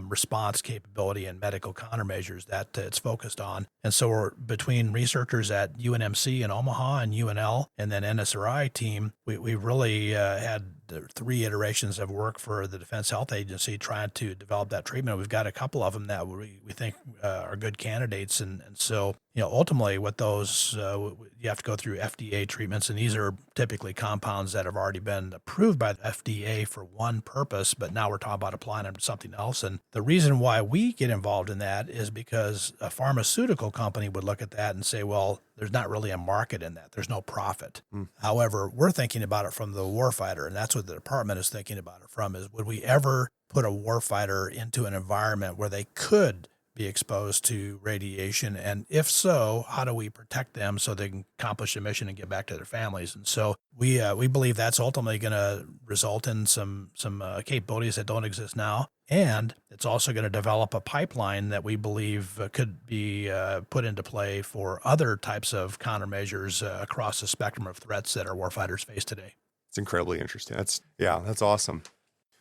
response capability and medical countermeasures that it's focused on. And so we're between researchers at UNMC in Omaha and UNL and then NSRI team, we really had 3 iterations of work for the Defense Health Agency trying to develop that treatment. We've got a couple of them that we think are good candidates. And so, ultimately with those, you have to go through FDA treatments. And these are typically compounds that have already been approved by the FDA for one purpose, but now we're talking about applying them to something else. And the reason why we get involved in that is because a pharmaceutical company would look at that and say, well, there's not really a market in that. There's no profit. However, we're thinking about it from the warfighter, and that's what the department is thinking about it from, is would we ever put a warfighter into an environment where they could be exposed to radiation? And if so, how do we protect them so they can accomplish the mission and get back to their families? And so we believe that's ultimately going to result in some capabilities that don't exist now. And it's also going to develop a pipeline that we believe could be put into play for other types of countermeasures across the spectrum of threats that our warfighters face today. It's incredibly interesting. That's awesome.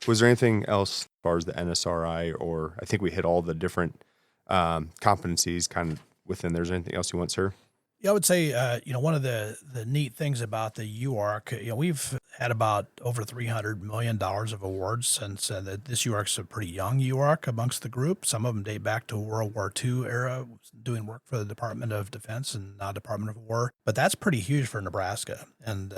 Was there anything else as far as the NSRI, or I think we hit all the different competencies kind of within there? Is there anything else you want, sir? Yeah, I would say, one of the neat things about the UARC, we've had about over $300 million of awards since this UARC's a pretty young UARC amongst the group. Some of them date back to World War II era, doing work for the Department of Defense and now Department of War. But that's pretty huge for Nebraska. And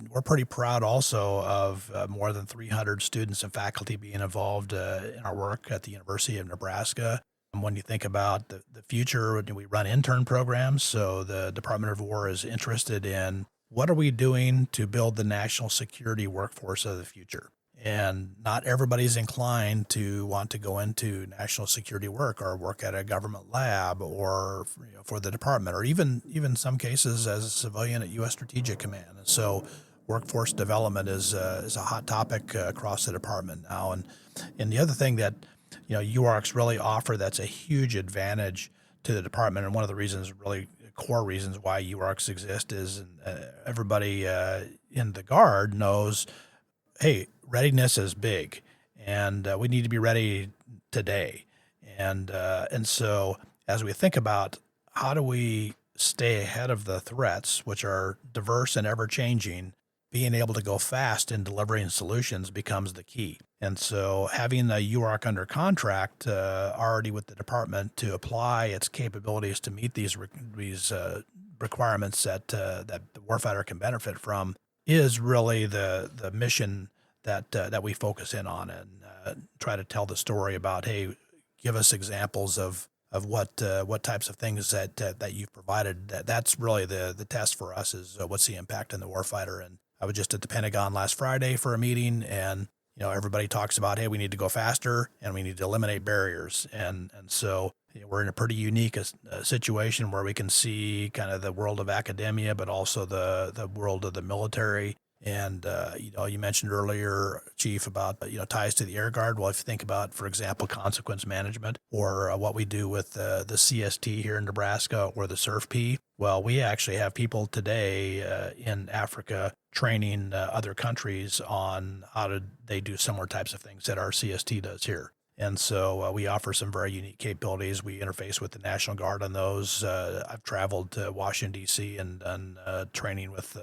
we're pretty proud also of more than 300 students and faculty being involved in our work at the University of Nebraska. When you think about the future, we run intern programs. So the Department of War is interested in what are we doing to build the national security workforce of the future. And not everybody's inclined to want to go into national security work or work at a government lab or for the department, or even in some cases as a civilian at U.S. Strategic Command. And so workforce development is a hot topic across the department now. And the other thing that UARCs really offer that's a huge advantage to the department, and one of the reasons, really core reasons why UARCs exist, is everybody in the Guard knows, hey, readiness is big, and we need to be ready today. And so as we think about how do we stay ahead of the threats, which are diverse and ever-changing, being able to go fast in delivering solutions becomes the key. And so having the UARC under contract already with the department to apply its capabilities to meet these requirements that the warfighter can benefit from is really the mission that we focus in on, and try to tell the story about, hey, give us examples of what types of things that you've provided. That's really the test for us is what's the impact on the warfighter. And I was just at the Pentagon last Friday for a meeting, and everybody talks about, hey, we need to go faster and we need to eliminate barriers. And so we're in a pretty unique situation where we can see kind of the world of academia, but also the world of the military. And, you mentioned earlier, Chief, about, ties to the Air Guard. Well, if you think about, for example, consequence management or what we do with the CST here in Nebraska or the SURF-P, well, we actually have people today in Africa training other countries on how they do similar types of things that our CST does here. And so we offer some very unique capabilities. We interface with the National Guard on those. I've traveled to Washington, D.C. and done training with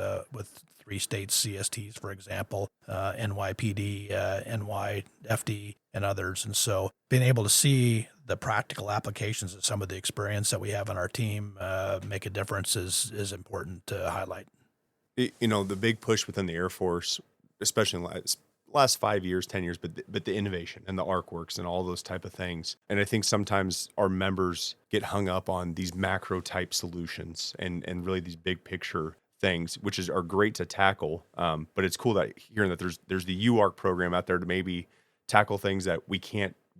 3 state CSTs, for example, NYPD, NYFD, and others. And so being able to see the practical applications of some of the experience that we have on our team make a difference is important to highlight. The big push within the Air Force, especially in the last 5 years, 10 years, but the innovation and the ARC works and all those type of things. And I think sometimes our members get hung up on these macro type solutions and really these big picture things, which are great to tackle. But it's cool that hearing that there's the UARC program out there to maybe tackle things that we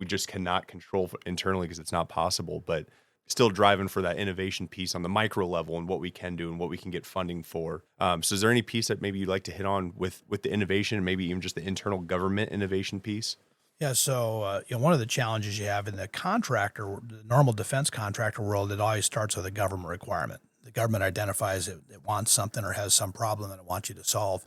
just cannot control internally because it's not possible, but still driving for that innovation piece on the micro level and what we can do and what we can get funding for. So is there any piece that maybe you'd like to hit on with the innovation and maybe even just the internal government innovation piece? Yeah, so one of the challenges you have in the normal defense contractor world, it always starts with a government requirement. The government identifies it wants something or has some problem that it wants you to solve.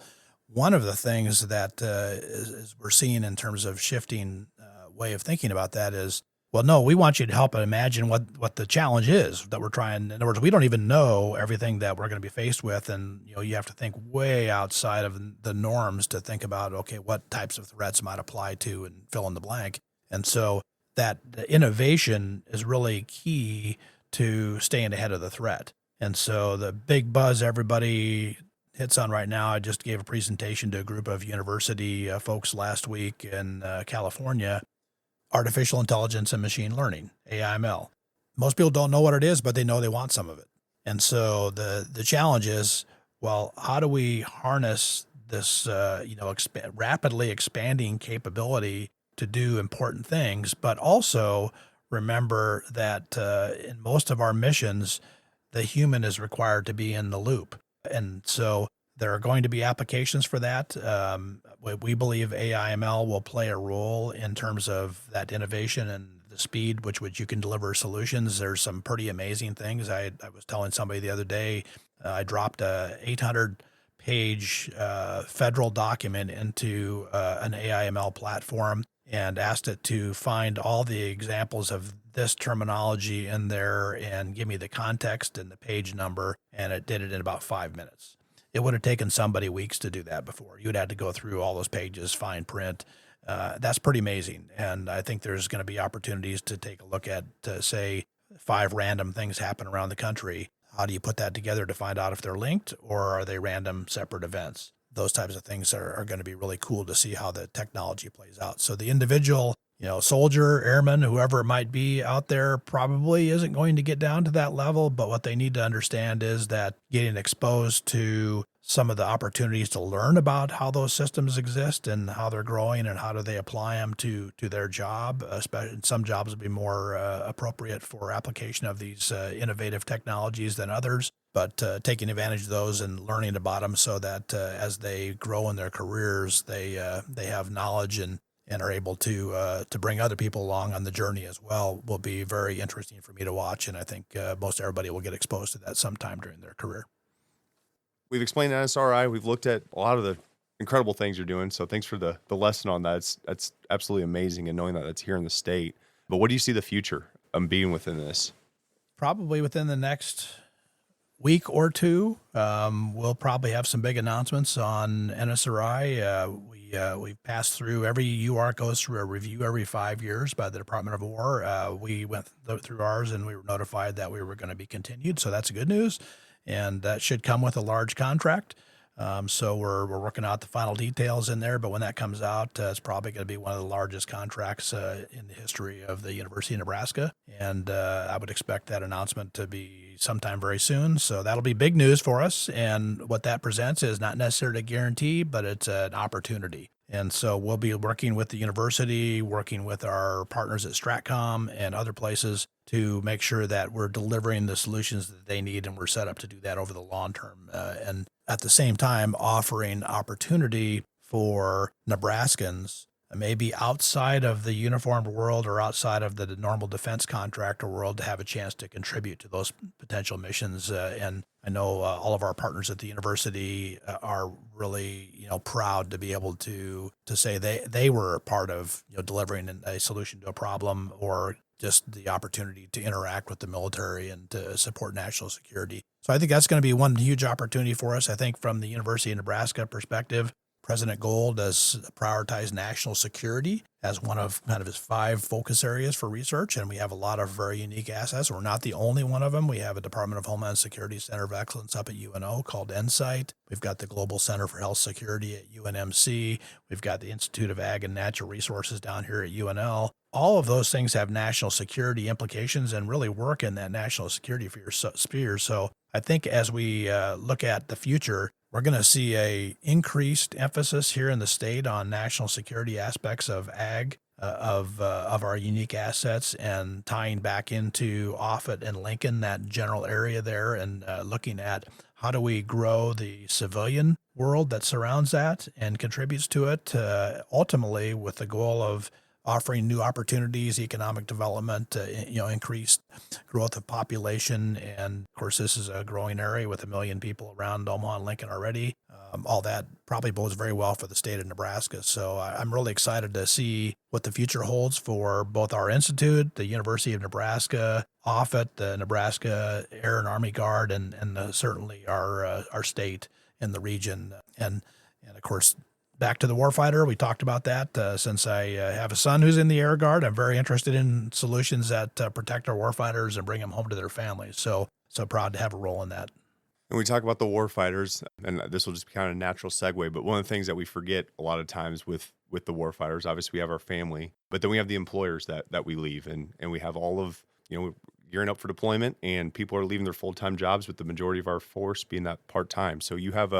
One of the things that is we're seeing in terms of shifting way of thinking about that is, well, no, we want you to help imagine what the challenge is that we're trying. In other words, we don't even know everything that we're going to be faced with. And, you have to think way outside of the norms to think about, okay, what types of threats might apply to and fill in the blank. And so that the innovation is really key to staying ahead of the threat. And so the big buzz everybody hits on right now, I just gave a presentation to a group of university folks last week in California, artificial intelligence and machine learning, AIML. Most people don't know what it is, but they know they want some of it. And so the challenge is, well, how do we harness this, rapidly expanding capability to do important things, but also remember that in most of our missions, the human is required to be in the loop. And so there are going to be applications for that. We believe AIML will play a role in terms of that innovation and the speed which you can deliver solutions. There's some pretty amazing things. I was telling somebody the other day, I dropped a 800-page federal document into an AIML platform and asked it to find all the examples of this terminology in there and give me the context and the page number, and it did it in about 5 minutes. It would have taken somebody weeks to do that before. You'd had to go through all those pages, fine print. That's pretty amazing. And I think there's going to be opportunities to take a look at, say, 5 random things happen around the country. How do you put that together to find out if they're linked or are they random separate events? Those types of things are going to be really cool to see how the technology plays out. So the individual, soldier, airman, whoever it might be out there probably isn't going to get down to that level. But what they need to understand is that getting exposed to some of the opportunities to learn about how those systems exist and how they're growing and how do they apply them to their job. Especially some jobs will be more appropriate for application of these innovative technologies than others. But taking advantage of those and learning about them so that as they grow in their careers, they have knowledge and are able to bring other people along on the journey as well will be very interesting for me to watch. And I think most everybody will get exposed to that sometime during their career. We've explained NSRI. We've looked at a lot of the incredible things you're doing. So thanks for the lesson on that. That's absolutely amazing and knowing that that's here in the state. But what do you see the future of being within this? Probably within the next week or two, we'll probably have some big announcements on NSRI. We've passed through, every UARC goes through a review every 5 years by the Department of War. We went through ours and we were notified that we were going to be continued. So that's good news. And that should come with a large contract. So we're working out the final details in there, but when that comes out, it's probably going to be one of the largest contracts in the history of the University of Nebraska. And I would expect that announcement to be sometime very soon. So that'll be big news for us. And what that presents is not necessarily a guarantee, but it's an opportunity. And so we'll be working with the university, working with our partners at STRATCOM and other places to make sure that we're delivering the solutions that they need, and we're set up to do that over the long term. And at the same time, offering opportunity for Nebraskans, maybe outside of the uniformed world or outside of the normal defense contractor world, to have a chance to contribute to those potential missions. And I know all of our partners at the university are really, proud to be able to say they were a part of, delivering a solution to a problem, or just the opportunity to interact with the military and to support national security. So I think that's going to be one huge opportunity for us. I think from the University of Nebraska perspective, President Gold has prioritized national security as one of kind of his 5 focus areas for research, and we have a lot of very unique assets. We're not the only one of them. We have a Department of Homeland Security Center of Excellence up at UNO called NSIT. We've got the Global Center for Health Security at UNMC. We've got the Institute of Ag and Natural Resources down here at UNL. All of those things have national security implications and really work in that national security sphere. So I think as we look at the future, we're going to see a increased emphasis here in the state on national security aspects of ag, of our unique assets, and tying back into Offutt and Lincoln, that general area there, and looking at how do we grow the civilian world that surrounds that and contributes to it, ultimately with the goal of offering new opportunities, economic development, increased growth of population. And of course, this is a growing area with 1 million people around Omaha and Lincoln already. All that probably bodes very well for the state of Nebraska. So I'm really excited to see what the future holds for both our institute, the University of Nebraska, Offutt, the Nebraska Air and Army Guard, and certainly our state and the region. And of course, back to the warfighter, we talked about that. Since I have a son who's in the Air Guard, I'm very interested in solutions that protect our warfighters and bring them home to their families. So proud to have a role in that. And we talk about the warfighters, and this will just be kind of a natural segue, but one of the things that we forget a lot of times with the warfighters, obviously we have our family, but then we have the employers that we leave, and we have all of, gearing up for deployment, and people are leaving their full-time jobs, with the majority of our force being that part-time. So you have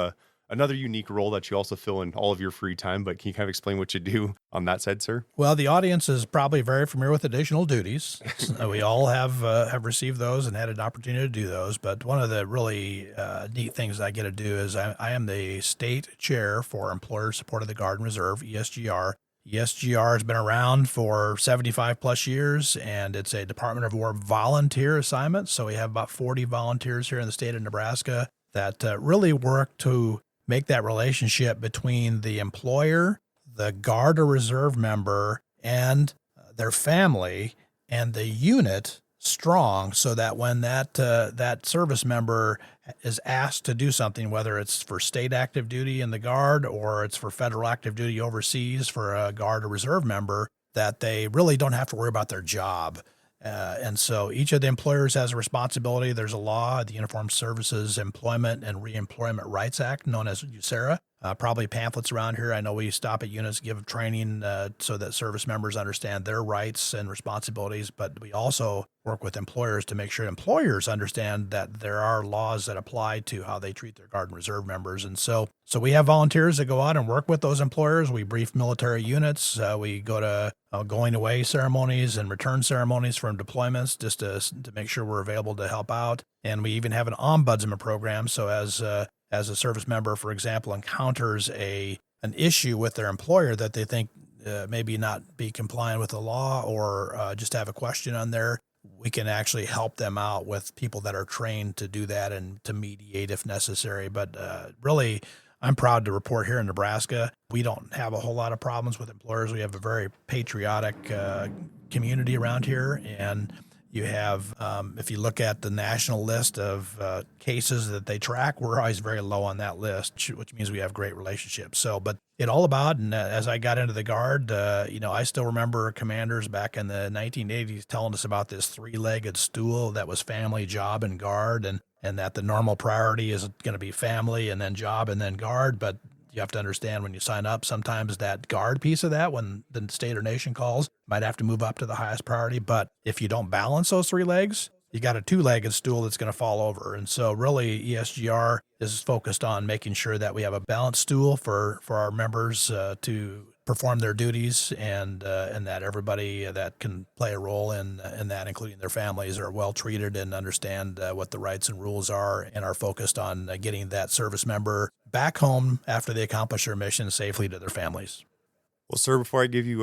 another unique role that you also fill in all of your free time, but can you kind of explain what you do on that side, sir? Well, the audience is probably very familiar with additional duties. We all have received those and had an opportunity to do those. But one of the really neat things I get to do is I am the state chair for Employer Support of the Guard and Reserve, ESGR. ESGR has been around for 75 plus years, and it's a Department of War volunteer assignment. So we have about 40 volunteers here in the state of Nebraska that really work to make that relationship between the employer, the Guard or Reserve member, and their family and the unit strong, so that when that service member is asked to do something, whether it's for state active duty in the Guard or it's for federal active duty overseas for a Guard or Reserve member, that they really don't have to worry about their job. And so each of the employers has a responsibility. There's a law, the Uniformed Services Employment and Reemployment Rights Act, known as USERRA. Probably pamphlets around here. I know we stop at units, give training so that service members understand their rights and responsibilities, but we also work with employers to make sure employers understand that there are laws that apply to how they treat their Guard and Reserve members. And so we have volunteers that go out and work with those employers. We brief military units. We go to going away ceremonies and return ceremonies from deployments just to make sure we're available to help out. And we even have an ombudsman program. So as a service member, for example, encounters an issue with their employer that they think maybe not be compliant with the law, or just have a question on there, we can actually help them out with people that are trained to do that and to mediate if necessary. But really, I'm proud to report here in Nebraska, we don't have a whole lot of problems with employers. We have a very patriotic community around here, and you have, if you look at the national list of cases that they track, we're always very low on that list, which means we have great relationships. So, but it all about, and as I got into the Guard, I still remember commanders back in the 1980s telling us about this 3-legged stool that was family, job, and Guard. And and that the normal priority is going to be family and then job and then guard. But you have to understand when you sign up, sometimes that guard piece of that, when the state or nation calls, might have to move up to the highest priority. But if you don't balance those three legs, you got a two-legged stool that's going to fall over. And so really ESGR is focused on making sure that we have a balanced stool for our members to perform their duties, and that everybody that can play a role in that, including their families, are well treated and understand what the rights and rules are, and are focused on getting that service member back home after they accomplish their mission safely to their families. Well, sir, before I give you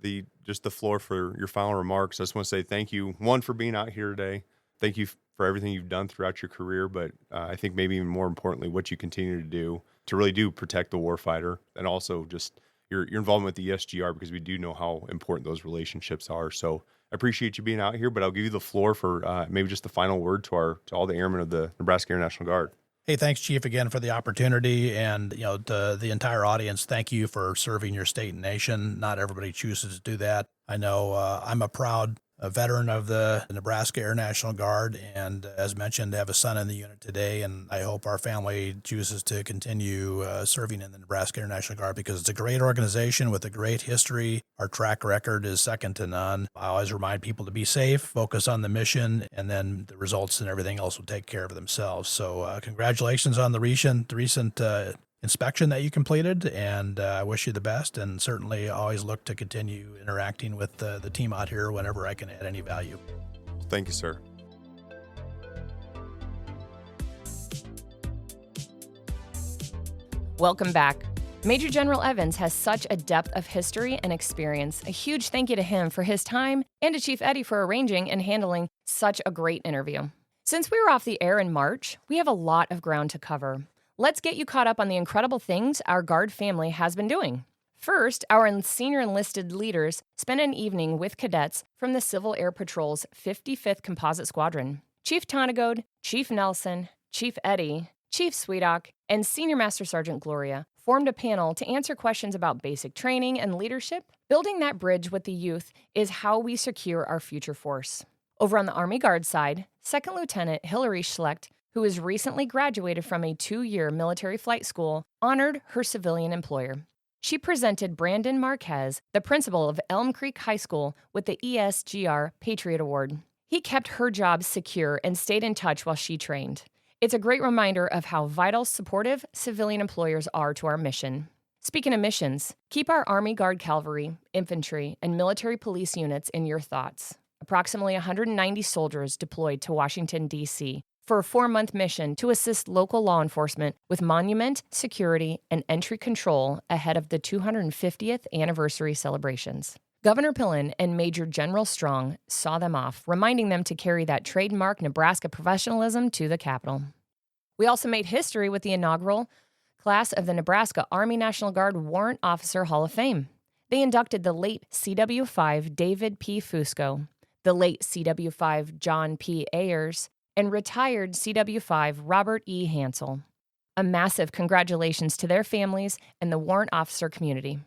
the floor for your final remarks, I just want to say thank you, one, for being out here today. Thank you for everything you've done throughout your career, but I think maybe even more importantly, what you continue to do to really do protect the warfighter, and also just your involvement with the ESGR, because we do know how important those relationships are. So I appreciate you being out here, but I'll give you the floor for maybe just the final word to all the airmen of the Nebraska Air National Guard. Hey, thanks, Chief, again for the opportunity, and the entire audience. Thank you for serving your state and nation. Not everybody chooses to do that. I know I'm a proud veteran of the Nebraska Air National Guard, and as mentioned, I have a son in the unit today, and I hope our family chooses to continue serving in the Nebraska Air National Guard, because it's a great organization with a great history. Our track record is second to none. I always remind people to be safe, focus on the mission, and then the results and everything else will take care of themselves. So congratulations on the recent inspection that you completed, and I wish you the best, and certainly always look to continue interacting with the team out here whenever I can add any value. Thank you, sir. Welcome back. Major General Evans has such a depth of history and experience. A huge thank you to him for his time, and to Chief Eddie for arranging and handling such a great interview. Since we were off the air in March, we have a lot of ground to cover. Let's get you caught up on the incredible things our Guard family has been doing. First, our senior enlisted leaders spent an evening with cadets from the Civil Air Patrol's 55th Composite Squadron. Chief Tonnegaud, Chief Nelson, Chief Eddie, Chief Sweedock, and Senior Master Sergeant Gloria formed a panel to answer questions about basic training and leadership. Building that bridge with the youth is how we secure our future force. Over on the Army Guard side, Second Lieutenant Hillary Schlecht, who has recently graduated from a 2-year military flight school, honored her civilian employer. She presented Brandon Marquez, the principal of Elm Creek High School, with the ESGR Patriot Award. He kept her job secure and stayed in touch while she trained. It's a great reminder of how vital, supportive civilian employers are to our mission. Speaking of missions, keep our Army Guard Cavalry, Infantry, and Military Police units in your thoughts. Approximately 190 soldiers deployed to Washington, D.C., for a 4-month mission to assist local law enforcement with monument, security, and entry control ahead of the 250th anniversary celebrations. Governor Pillen and Major General Strong saw them off, reminding them to carry that trademark Nebraska professionalism to the Capitol. We also made history with the inaugural class of the Nebraska Army National Guard Warrant Officer Hall of Fame. They inducted the late CW5 David P. Fusco, the late CW5 John P. Ayers, and retired CW5 Robert E. Hansel. A massive congratulations to their families and the warrant officer community.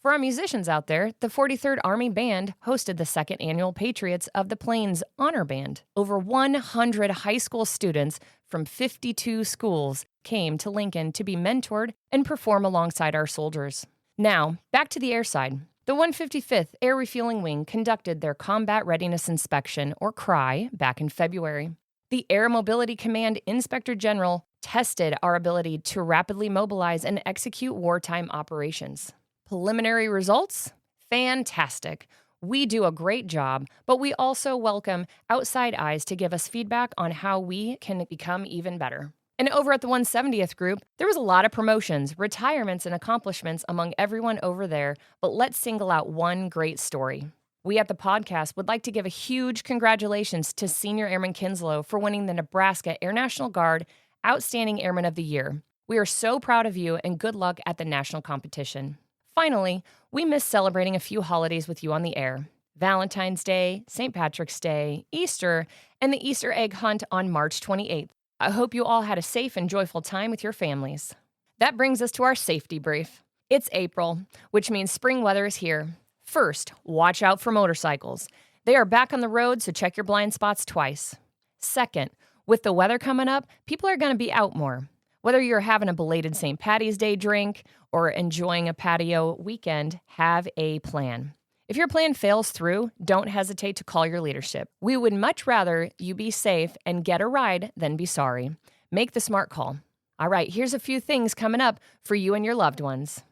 For our musicians out there, the 43rd Army Band hosted the 2nd Annual Patriots of the Plains Honor Band. Over 100 high school students from 52 schools came to Lincoln to be mentored and perform alongside our soldiers. Now, back to the air side. The 155th Air Refueling Wing conducted their Combat Readiness Inspection, or CRI, back in February. The Air Mobility Command Inspector General tested our ability to rapidly mobilize and execute wartime operations. Preliminary results? Fantastic. We do a great job, but we also welcome outside eyes to give us feedback on how we can become even better. And over at the 170th group, there was a lot of promotions, retirements, and accomplishments among everyone over there, but let's single out one great story. We at the podcast would like to give a huge congratulations to Senior Airman Kinslow for winning the Nebraska Air National Guard Outstanding Airman of the Year. We are so proud of you, and good luck at the national competition. Finally, we miss celebrating a few holidays with you on the air. Valentine's Day, St. Patrick's Day, Easter, and the Easter egg hunt on March 28th. I hope you all had a safe and joyful time with your families. That brings us to our safety brief. It's April, which means spring weather is here. First, watch out for motorcycles. They are back on the road, so check your blind spots twice. Second, With the weather coming up, people are going to be out more. Whether you're having a belated St. Patty's Day drink or enjoying a patio weekend, have a plan. If your plan fails through, don't hesitate to call your leadership. We would much rather you be safe and get a ride than be sorry. Make the smart call. All right, here's a few things coming up for you and your loved ones.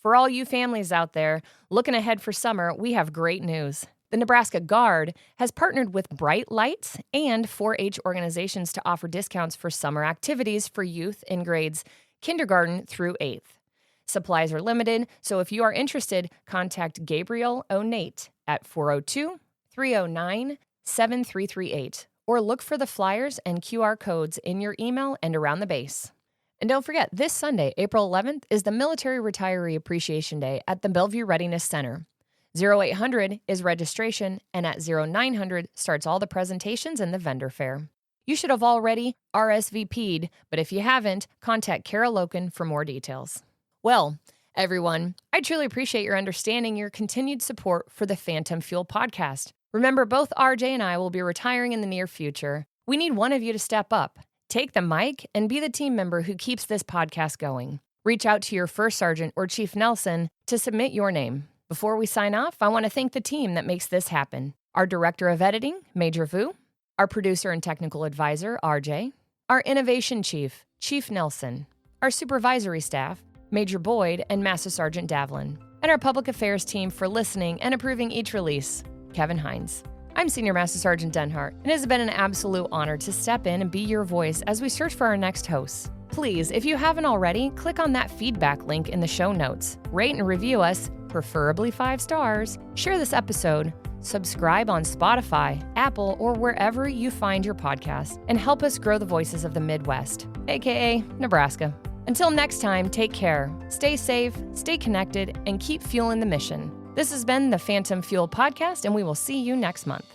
For all you families out there looking ahead for summer, we have great news. The Nebraska Guard has partnered with Bright Lights and 4-H organizations to offer discounts for summer activities for youth in grades kindergarten through 8th. Supplies are limited, so if you are interested, contact Gabriel O'Nate at 402-309-7338 or look for the flyers and QR codes in your email and around the base. And don't forget, this Sunday, April 11th, is the Military Retiree Appreciation Day at the Bellevue Readiness Center. 0800 is registration, and at 0900 starts all the presentations and the vendor fair. You should have already RSVP'd, but if you haven't, contact Kara Loken for more details. Well, everyone, I truly appreciate your understanding, your continued support for the Phantom Fuel podcast. Remember, both RJ and I will be retiring in the near future. We need one of you to step up, take the mic, and be the team member who keeps this podcast going. Reach out to your First Sergeant or Chief Nelson to submit your name. Before we sign off, I want to thank the team that makes this happen. Our Director of Editing, Major Vu, our Producer and Technical Advisor, RJ, our Innovation Chief, Chief Nelson, our Supervisory Staff, Major Boyd and Master Sergeant Davlin, and our Public Affairs team for listening and approving each release, Kevin Hines. I'm Senior Master Sergeant Denhardt, and it has been an absolute honor to step in and be your voice as we search for our next hosts. Please, if you haven't already, click on that feedback link in the show notes. Rate and review us, preferably 5 stars. Share this episode. Subscribe on Spotify, Apple, or wherever you find your podcast, and help us grow the voices of the Midwest, aka Nebraska. Until next time, take care, stay safe, stay connected, and keep fueling the mission. This has been the Phantom Fuel Podcast, and we will see you next month.